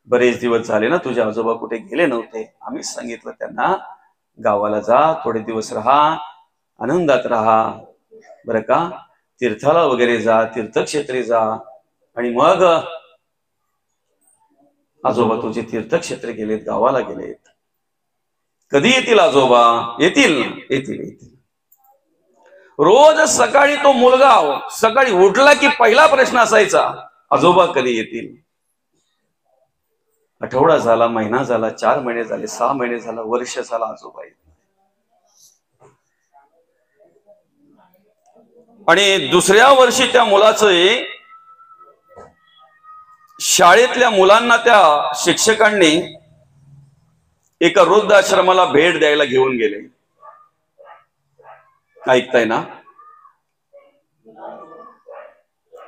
बरेच दिवस झाले ना तुझे आजोबा कुठे गेले नव्हते? आम्ही सांगितलं त्यांना, गावाला जा, थोडे दिवस राहा, आनंदात राहा, बरं का, तीर्थाला वगैरे जा, तीर्थक्षेत्री जा, आणि मग आजोबा तुझे तीर्थक्षेत्र गेलेत, गावाला गेलेत, कधी येतील आजोबा? येतील, येतील, येतील. रोज सकाळी तो मुलगा सकाळी उठला की पहिला प्रश्न असायचा, आजोबा कधी येतील? आठवडा झाला, महिना झाला, 4 महिने झाले, 6 महिने झाला, वर्ष झाला, आजोबा येत. आणि दुसऱ्या वर्षी त्या मुलाचं, शाळेतल्या मुलांना त्या शिक्षकांनी एका वृद्धाश्रमाला भेट द्यायला घेऊन गेले. ऐकताय ना?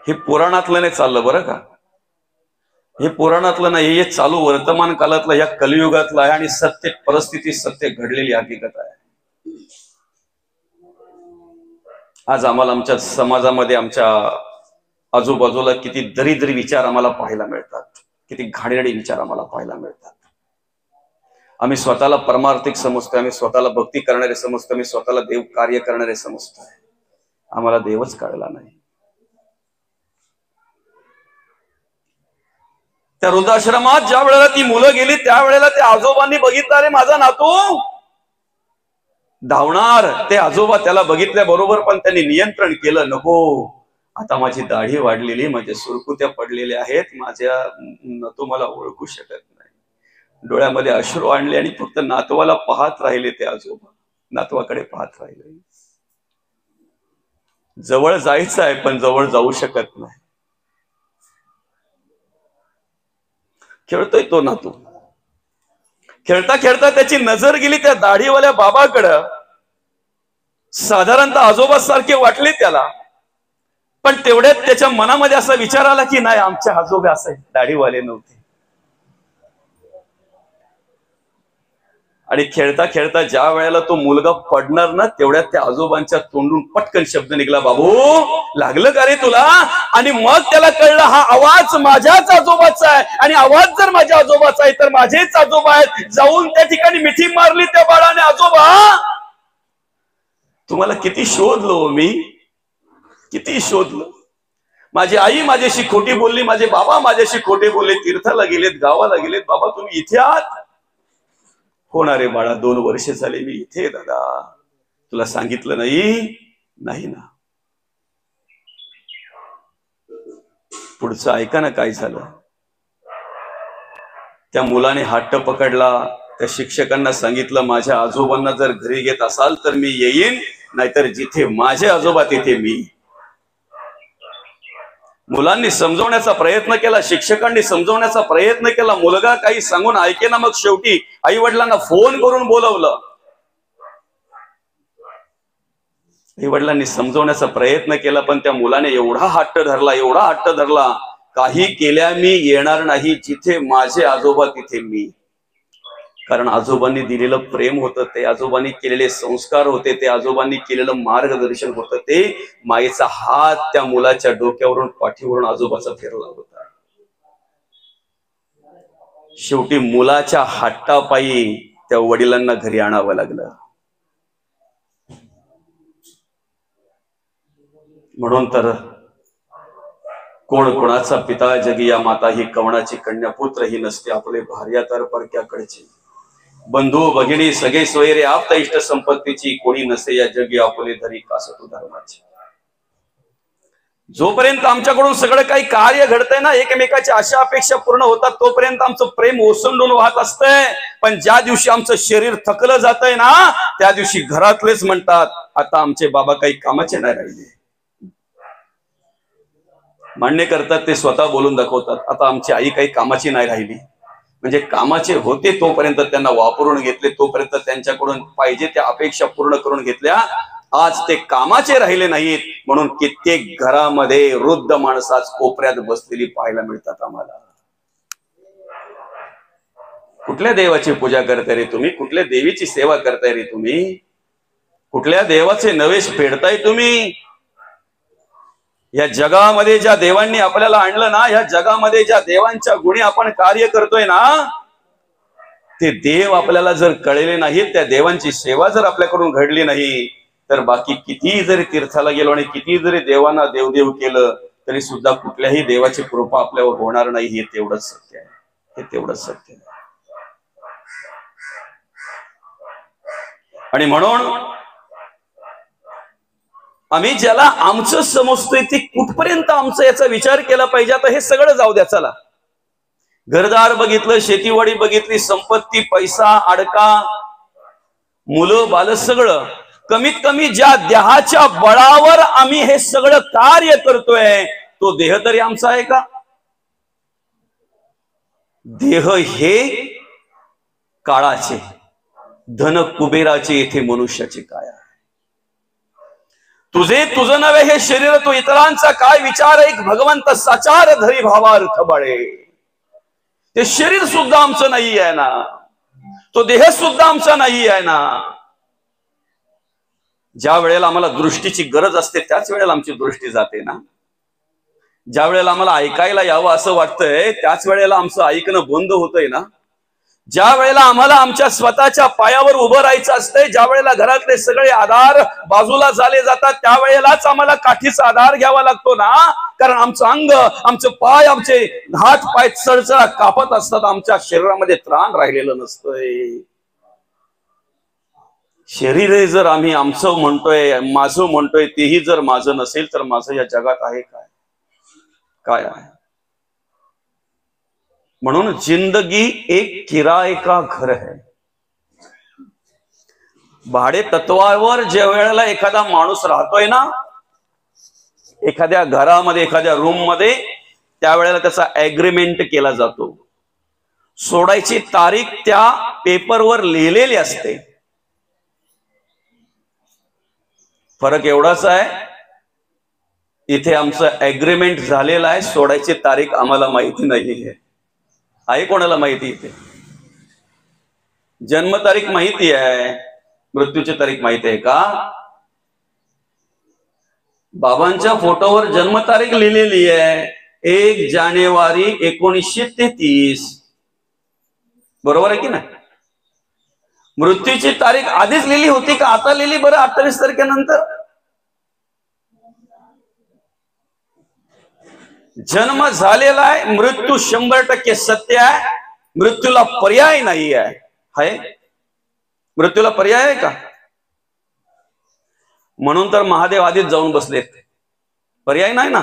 हे पुराणातलं नाही चाललं बरं का, हे पुराणातलं नाही, हे चालू वर्तमान काळातलं, या कलियुगातलं आहे, आणि सत्य परिस्थिती, सत्य घडलेली हकीकत आहे. आज आम्हाला आमच्या समाजामध्ये, आमच्या आजूबाजूला किती दरिद्री विचार आम्हाला पाहायला मिळतात, किती घाणेरडे विचार आम्हाला पाहायला मिळतात. आम्ही स्वतःला परमार्थिक समजतोय, आम्ही स्वतःला भक्ती करणारे समजतो, आम्ही स्वतःला देव कार्य करणारे समजतोय, आम्हाला देवच कळला नाही. त्या वृद्धाश्रमात ज्या वेळेला ती मुलं गेली, त्यावेळेला त्या आजोबांनी बघितलं, अरे माझा नातू धावणार. ते आजोबा त्याला बघितल्या बरोबर पण त्यांनी नियंत्रण केलं, नको, आता माझी दाढी वाढलेली, माझ्या सुरकुत्या पडलेल्या आहेत, माझ्या नातू मला ओळखू शकत नाही. डोळ्यामध्ये अश्रू आणले आणि फक्त नातवाला पाहत राहिले. ते आजोबा नातवाकडे पाहत राहिले. जवळ जायचं आहे पण जवळ जाऊ शकत नाही. खेळतोय तो नातू, खेळता खेळता त्याची नजर गेली त्या दाढीवाल्या बाबाकडं. साधारणतः आजोबासारखे वाटले त्याला, पण तेवढ्यात त्याच्या मनामध्ये असा विचार आला की नाही, आमच्या आजोबा असे दाढीवाले नव्हते. आणि खेळता खेळता ज्या वेळेला तो मुलगा पडणार ना, तेवढ्यात त्या आजोबांच्या तोंडून पटकन शब्द निघला, बाबू लागलं का रे तुला? आणि मग त्याला कळलं, हा आवाज माझ्याच आजोबाचा आहे, आणि आवाज जर माझ्या आजोबाचा आहे तर माझेच आजोबा आहेत. जाऊन त्या ठिकाणी मिठी मारली त्या बाळाने, आजोबा तुम्हाला किती शोधलो मी, किती शोधलो. माझी आई माझ्याशी खोटी बोलली, माझे बाबा माझ्याशी खोटे बोलले, तीर्थाला गेलेत, गावाला गेलेत, बाबा तुम्ही इथे आहात? होणारे बाळा, 2 वर्ष झाले मी इथे. दादा तुला सांगितलं नाही ना. पुढचं ऐका ना काय झालं. त्या मुलाने हट्ट पकडला, त्या शिक्षकांना सांगितलं, माझ्या आजोबांना जर घरी घेत असाल तर मी येईन, नाहीतर जिथे माझे आजोबा तिथे मी. मुलांनी समजवण्याचा प्रयत्न केला, शिक्षकांनी समजवण्याचा प्रयत्न केला, मुलगा काही सांगून ऐकेना. मग शेवटी आई वडिलांना फोन करून बोलवलं. आई वडिलांनी समजवण्याचा प्रयत्न केला, पण त्या मुलाने एवढा हट्ट धरला, काही केल्या मी येणार नाही, जिथे माझे आजोबा तिथे मी. कारण आजोबांनी दिलेलं प्रेम होतं, ते आजोबांनी केलेले संस्कार होते, ते आजोबांनी केलेलं मार्गदर्शन होतं. ते मायेचा हात त्या मुलाच्या डोक्यावरून, पाठीवरून आजोबाचा फिरला होता. शेवटी मुलाच्या हट्टापायी त्या वडिलांना घरी आणावं लागलं. म्हणून तर कोण कोणाचा पिता जगी या माता, ही कवणाची कन्या, पुत्र ही नसते आपले भार्या तर परक्याकडची. बंधू भगिनी सगळे सोयरे, आपता इष्ट संपत्तीची, कोणी नसे या जगी आपले धरी कासतू धर्माची. जोपर्यंत आमच्याकडून सगळं काही कार्य घडतंय ना, एकमेकाची आशा अपेक्षा पूर्ण होतात, तोपर्यंत आमचं प्रेम ओसंडून वाहत असतंय. पण ज्या दिवशी आमचं शरीर थकलं जातंय ना, त्या दिवशी घरातलेच म्हणतात, आता आमचे बाबा काही कामाचे नाही राहिले. मान्य करतात, ते स्वतः बोलून दाखवतात, आता आमची आई काही कामाची नाही राहिली. म्हणजे कामाचे होते तोपर्यंत त्यांना वापरून घेतले, तोपर्यंत त्यांच्याकडून पाहिजे त्या अपेक्षा पूर्ण करून घेतल्या. आज ते कामाचे राहिले नाहीत, म्हणून कित्येक घरामध्ये वृद्ध माणसाच कोपऱ्यात बसलेली पाहायला मिळतात आम्हाला. कुठल्या देवाची पूजा करताय रे तुम्ही? कुठल्या देवीची सेवा करताय रे तुम्ही? कुठल्या देवाचे नवेश फेडताय तुम्ही? या जगामध्ये ज्या देवांनी आपल्याला आणलं ना, या जगामध्ये ज्या देवांच्या गुणी आपण कार्य करतोय ना, ते देव आपल्याला जर कळले नाहीत, त्या देवांची सेवा जर आपल्याकडून घडली नाही, तर बाकी कितीही जरी तीर्थाला गेलो आणि कितीही जरी देवांना देवदेव केलं तरी सुद्धा कुठल्याही देवाची कृपा आपल्यावर होणार नाही. हे तेवढंच सत्य आहे, हे तेवढंच सत्य आहे. आणि म्हणून आम्ही ज्याला आमचं समजतोय ते कुठपर्यंत आमचं याचा विचार केला पाहिजे. आता हे सगळं जाऊ द्या, चला घरदार बघितलं, शेतीवाडी बघितली, संपत्ती, पैसा, अडका, मुलं बाल, सगळं कमीत कमी ज्या देहाच्या बळावर आम्ही हे सगळं कार्य करतोय तो देह तरी आमचा आहे का? देह हे काळाचे, धन कुबेराचे, येथे मनुष्याचे काय आहे? तुझे तुझं नव्हे हे शरीर, तो इतरांचा काय विचार, एक भगवंत साचार धरी भावार्थ बळे. ते शरीर सुद्धा आमचं नाही आहे ना, तो देह सुद्धा आमचा नाही आहे ना. ज्या वेळेला आम्हाला दृष्टीची गरज असते त्याच वेळेला आमची दृष्टी जाते ना. ज्या वेळेला आम्हाला ऐकायला यावं असं वाटतंय त्याच वेळेला आमचं ऐकणं बंद होतंय ना. ज्या वेळेला आम्हाला आमच्या स्वतःच्या पायावर उभं राहायचं असतंय, ज्या वेळेला घरातले सगळे आधार बाजूला झाले जातात, त्यावेळेलाच आम्हाला काठीचा आधार घ्यावा लागतो ना. कारण आमचं अंग, आमचं पाय, आमचे हात पाय चळचळा कापत असतात, आमच्या शरीरामध्ये त्राण राहिलेलं नसतंय. शरीर जर आम्ही आमचं म्हणतोय, माझं म्हणतोय, तेही जर माझं नसेल तर माझं या जगात आहे काय? काय आहे? म्हणून जिंदगी एक किराए का घर है. भाडे तत्वावर ज्या वेळेला एखादा माणूस राहतोय ना एखाद्या घरामध्ये, एखाद्या रूम मध्ये, त्यावेळेला त्याचा ऍग्रीमेंट केला जातो. सोडायची तारीख त्या पेपरवर लिहिलेली असते. फरक एवढाच आहे, इथे आमचं ऍग्रीमेंट झालेलं आहे, सोडायची तारीख आम्हाला माहिती नाहीये. आहे कोणाला माहिती? इथे जन्मतारीख माहिती आहे, मृत्यूची तारीख माहिती आहे का? बाबांच्या फोटोवर जन्मतारीख लिहिलेली आहे 1 जानेवारी 1933. बरोबर आहे की नाही? मृत्यूची तारीख आधीच लिहिली होती का आता लिहिली बरं 28 तारखेनंतर? जन्म झालेला आहे, मृत्यू 100% सत्य आहे. मृत्यूला पर्याय नाही आहे. मृत्यूला पर्याय आहे का? म्हणून तर महादेव आधीच जाऊन बसलेत. पर्याय नाही ना.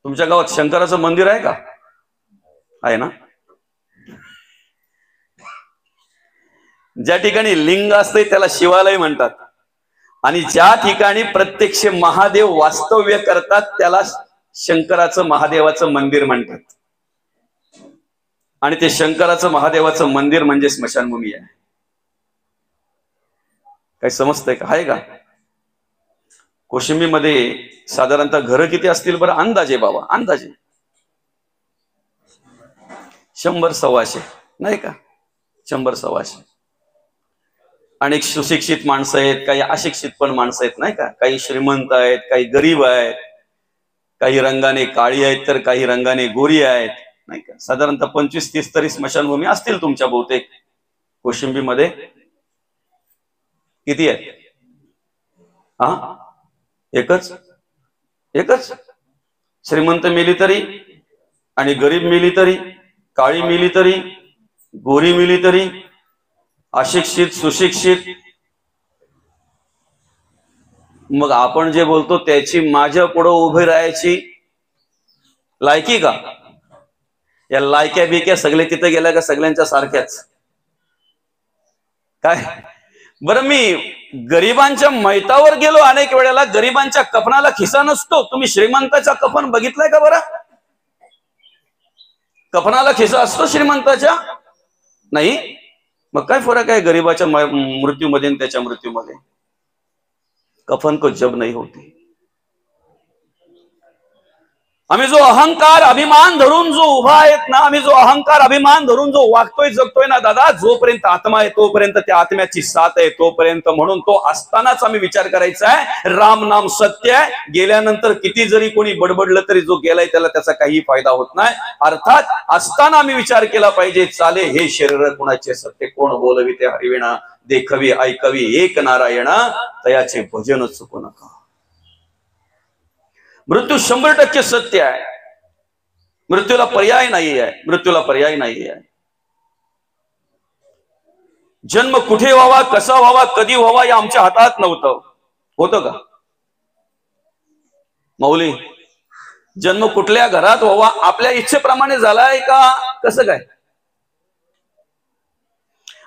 तुमच्या गावात शंकराचं मंदिर आहे का? आहे ना. ज्या ठिकाणी लिंग असते त्याला शिवालय म्हणतात, आणि ज्या ठिकाणी प्रत्यक्ष महादेव वास्तव्य करतात त्याला शंकराचं, महादेवाचं मंदिर म्हणतात. आणि ते शंकराचं, महादेवाचं मंदिर म्हणजे स्मशानभूमी आहे. काही समजतंय का? आहे का? कोशिंबीमध्ये साधारणतः घरं किती असतील बरं? अंदाजे बाबा, अंदाजे 100-125 नाही का? 100-125. अनेक सुशिक्षित माणसं आहेत, काही अशिक्षित पण माणसं आहेत नाही का? काही श्रीमंत आहेत, काही गरीब आहेत, काही रंगाने काळी आहेत तर काही रंगाने गोरी आहेत नाही का? साधारणतः 25-30 तरी स्मशानभूमी असतील तुमच्या बहुतेक कोशिंबीमध्ये. किती आहेत? हा, एकच. श्रीमंत मिली तरी आणि गरीब मिली तरी, काळी मिली तरी, गोरी मिली तरी, अशिक्षित, सुशिक्षित. मग आपण जे बोलतो त्याची माझ्या पुढे उभे राहायची लायकी का? या लायक्या बिक्या सगळे तिथे गेल्या का सगळ्यांच्या सारख्याच? काय बरं, मी गरिबांच्या मैतावर गेलो अनेक वेळेला, गरिबांच्या कफनाला खिसा नसतो. तुम्ही श्रीमंताच्या कफन बघितलाय का बरं? कफनाला खिसा असतो श्रीमंताच्या? नाही. मग काय फरक आहे गरीबाच्या मृत्यूमध्ये आणि त्याच्या मृत्यूमध्ये? कफन को जब नहीं होती. आम्ही जो अहंकार अभिमान धरून जो उभा आहेत ना, आम्ही जो अहंकार अभिमान धरून जो वागतोय जगतोय ना दादा, जोपर्यंत आत्मा आहे तोपर्यंत त्या आत्म्याची साथ आहे तोपर्यंत. म्हणून तो असतानाच आम्ही विचार करायचा आहे राम नाम सत्य आहे. गेल्यानंतर किती जरी कोणी बडबडलं तरी जो गेलाय त्याला त्याचा काही फायदा होत नाही. अर्थात असताना आम्ही विचार केला पाहिजे, चाले हे शरीर कुणाचे सत्य, कोण बोलवी ते हरिविणा, देखवी ऐकवी एक नारायण, तयाचे भजन चुकू नका. मृत्यू 100% सत्य आहे. मृत्यूला पर्याय नाही आहे, मृत्यूला पर्याय नाही आहे. जन्म कुठे व्हावा, कसा व्हावा, कधी व्हावा या आमच्या हातात नव्हतं. होतं का माऊली? जन्म कुठल्या घरात व्हावा आपल्या इच्छेप्रमाणे झालाय का, कसं काय?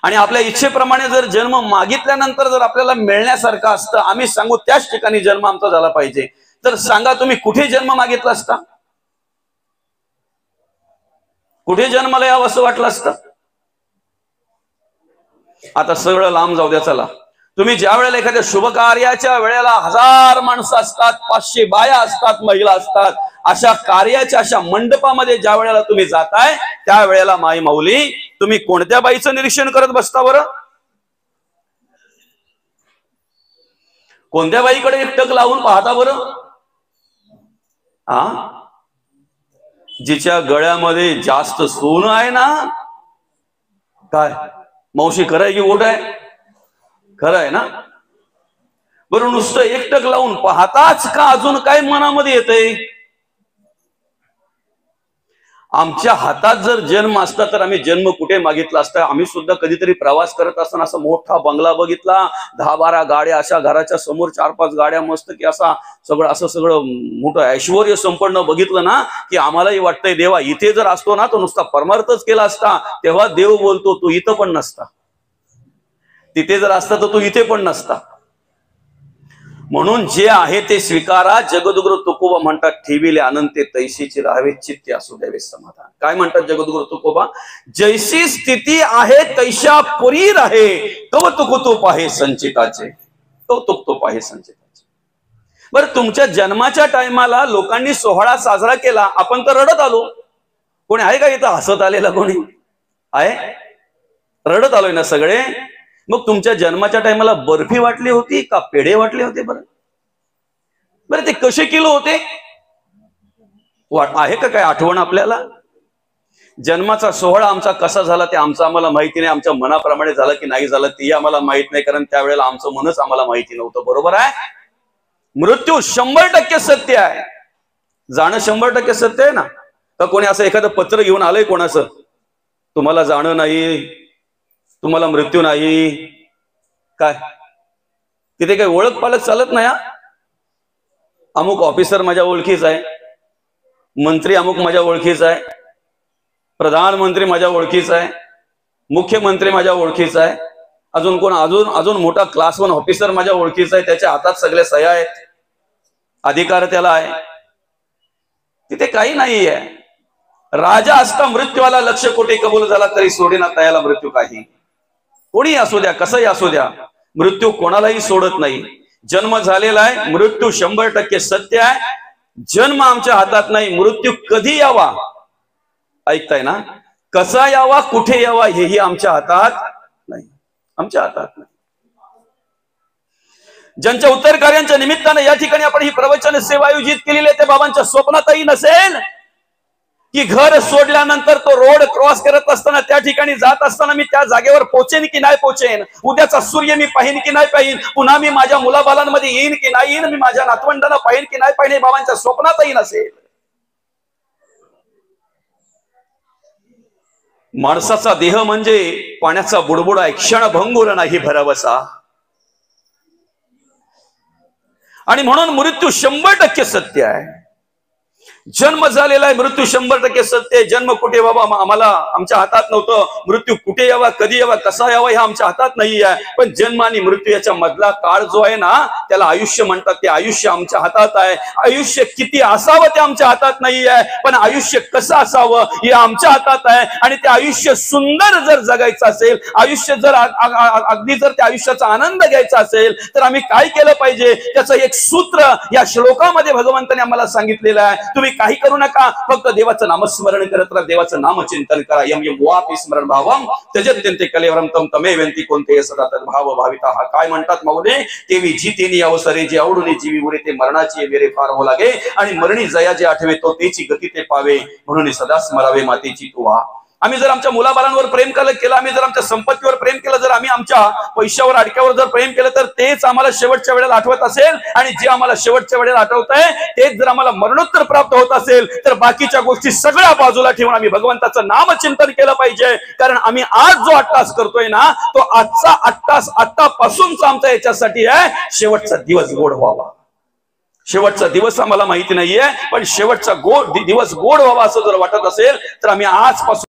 आणि आपल्या इच्छेप्रमाणे जर जन्म मागितल्यानंतर जर आपल्याला मिळण्यासारखं असतं, आम्ही सांगू त्याच ठिकाणी जन्म आमचा झाला पाहिजे, तर सांगा तुम्ही कुठे जन्म मागितला असता? कुठे जन्माला यावं असं वाटलं असतं? आता सगळं लांब जाऊ द्या. चला, तुम्ही ज्या वेळेला एखाद्या शुभ कार्याच्या वेळेला 1000 माणसं असतात, 500 बाया असतात, महिला असतात, अशा कार्याच्या अशा मंडपामध्ये ज्या वेळेला तुम्ही जाताय त्या वेळेला माई माऊली तुम्ही कोणत्या बाईचं निरीक्षण करत बसता बरं? कोणत्या बाईकडे एकटक लावून पाहता बरं? जिच्या गळ्यामध्ये जास्त सोनं आहे ना. काय मावशी, खरं आहे की ओढ आहे? खरं आहे ना. बरं, नुसतं एकटक लावून पाहताच का अजून काय मनामध्ये येतंय? आमच्या हातात जर जन्म असता तर आम्ही जन्म कुठे मागितला असता? आम्ही सुद्धा कधीतरी प्रवास करत असताना असा मोठा बंगला बघितला, 10-12 गाड्या, अशा घराच्या समोर 4-5 गाड्या मस्त की असा असं सगळं मोठं ऐश्वर्य संपन्न बघितलं ना की आम्हालाही वाटतंय देवा इथे जर असतो ना तो नुसता परमार्थच केला असता. तेव्हा देव बोलतो तू इथं पण नसता, तिथे जर असता तर तू इथे पण नसता. म्हणून जे आहे ते स्वीकारा. जगद्गुरु तुकोबा म्हणतात, ठेविले अनंते तैसीची राहावे, चित्ते असू द्यावे समाधान. काय म्हणतात जगद्गुरु तुकोबा? जैसी स्थिती आहे तैशा पुरी राहे, कौतुक तूप आहे संचिताचे, कौतुक तूप आहे संचिताचे. बरं, तुमच्या जन्माच्या टायमाला लोकांनी सोहळा साजरा केला, आपण तर रडत आलो. कोणी आहे का इथं हसत आलेला? कोणी आहे? रडत आलोय ना सगळे. मग तुमच्या जन्माच्या टायमाला बर्फी वाटली होती का पेढे वाटले होते बरं? बरं, ते कसे किलो होते आहे का काय आठवण आपल्याला? जन्माचा सोहळा आमचा कसा झाला ते आमचं आम्हाला माहिती नाही. आमच्या मनाप्रमाणे झालं की नाही झालं ते आम्हाला माहित नाही, कारण त्यावेळेला आमचं मनच आम्हाला माहिती नव्हतं. बरोबर आहे? मृत्यू 100% सत्य आहे. जाणं 100% सत्य आहे ना. तर कोणी असं एखादं पत्र घेऊन आलंय कोणाचं, तुम्हाला जाणं नाही, तुम्हाला मृत्यू नाही, काय तिथे काही ओळख पालक चालत नाही. अमुक ऑफिसर माझ्या ओळखीचा आहे, मंत्री अमुक माझ्या ओळखीचा आहे, प्रधानमंत्री माझ्या ओळखीचा आहे, मुख्यमंत्री माझ्या ओळखीचा आहे, अजून कोण अजून मोठा क्लास 1 ऑफिसर माझ्या ओळखीचा आहे, त्याच्या हातात सगळे सह्या आहेत, अधिकार त्याला आहे. तिथे काही नाही आहे. राजा असता मृत्यूला लक्ष कोटी कबूल झाला तरी सोडेना तयाला मृत्यू काही. कोणी असू द्या, कसंही असू द्या, मृत्यू कोणालाही सोडत नाही. जन्म झालेला आहे, मृत्यू 100% सत्य आहे. जन्म आमच्या हातात नाही, मृत्यू कधी यावा, ऐकताय ना, कसा यावा, कुठे यावा हेही आमच्या हातात नाही, आमच्या हातात नाही. ज्यांच्या उत्तर कार्यांच्या निमित्ताने या ठिकाणी आपण ही प्रवचन सेवा आयोजित केलेली आहे, त्या बाबांच्या स्वप्नातही नसेल की घर सोडल्यानंतर तो रोड क्रॉस करत असताना त्या ठिकाणी जात असताना मी त्या जागेवर पोचेन की नाही पोचेन, उद्याचा सूर्य मी पाहिन की नाही पाहिन, पुन्हा मी माझ्या मुलाबालांमध्ये येईन की नाही येईन, मी माझ्या नातवंडांना पाहिन की नाही पाहिन, हे बाबांच्या स्वप्नातही नसेल. माणसाचा देह म्हणजे पाण्याचा बुडबुडा आहे, क्षणभंगुर नाही भरवसा. आणि म्हणून मृत्यू 100% सत्य आहे. जन्म झालेला आहे, मृत्यू 100% सत्य आहे. जन्म कुठे बाबा आम्हाला आमच्या हातात नव्हतं. मृत्यू कुठे यावा, कधी यावा, कसा यावा हे आमच्या हातात नाही आहे. पण जन्म आणि मृत्यू याच्या मधला काळ जो आहे ना, त्याला आयुष्य म्हणतात. ते आयुष्य आमच्या हातात आहे. आयुष्य किती असावं ते आमच्या हातात नाही आहे, पण आयुष्य कसं असावं हे आमच्या हातात आहे. आणि ते आयुष्य सुंदर जर जगायचं असेल, आयुष्य जर अगदी जर त्या आयुष्याचा आनंद घ्यायचा असेल तर आम्ही काय केलं पाहिजे, त्याचं एक सूत्र या श्लोकामध्ये भगवंताने आम्हाला सांगितलेलं आहे. तुम्ही काही करू नका, फक्त देवाचं नामस्मरण करत राहा, देवाचं नामचिंतन करा. यम यम वापी स्मरण भावम त्यजत्यंते कलेवरम तम तमेवंती कोणते सदा तद्भाव भाविता. हा काय म्हणतात मौने, तेवी जितेनी अवसरे जे आवडून जीवी उरे ते मरणाची वेरे फार हो लागे, आणि मरणी जया जे आठवे तो तेची गती ते पावे, म्हणून सदा स्मरावे मातेची तुवा. आम्ही जर आमच्या मुलाबाळांवर प्रेम केलं, आम्ही जर आमच्या संपत्तीवर प्रेम केलं, जर आम्ही आमच्या पैशावर अडक्यावर जर प्रेम केलं, तर तेच आम्हाला शेवटच्या वेळेला आठवत असेल, आणि जे आम्हाला शेवटच्या वेळेला आठवत आहे तेच जर आम्हाला मरणोत्तर प्राप्त होत असेल, तर बाकीच्या गोष्टी सगळ्या बाजूला ठेवून आम्ही भगवंताचं नामचिंतन केलं पाहिजे. कारण आम्ही आज जो अट्टास करतोय ना, तो आजचा अट्टास आतापासूनचा आमचा याच्यासाठी आहे, शेवटचा दिवस गोड व्हावा. शेवटचा दिवस आम्हाला माहिती नाहीये, पण शेवटचा दिवस गोड व्हावा असं जर वाटत असेल, तर आम्ही आजपासून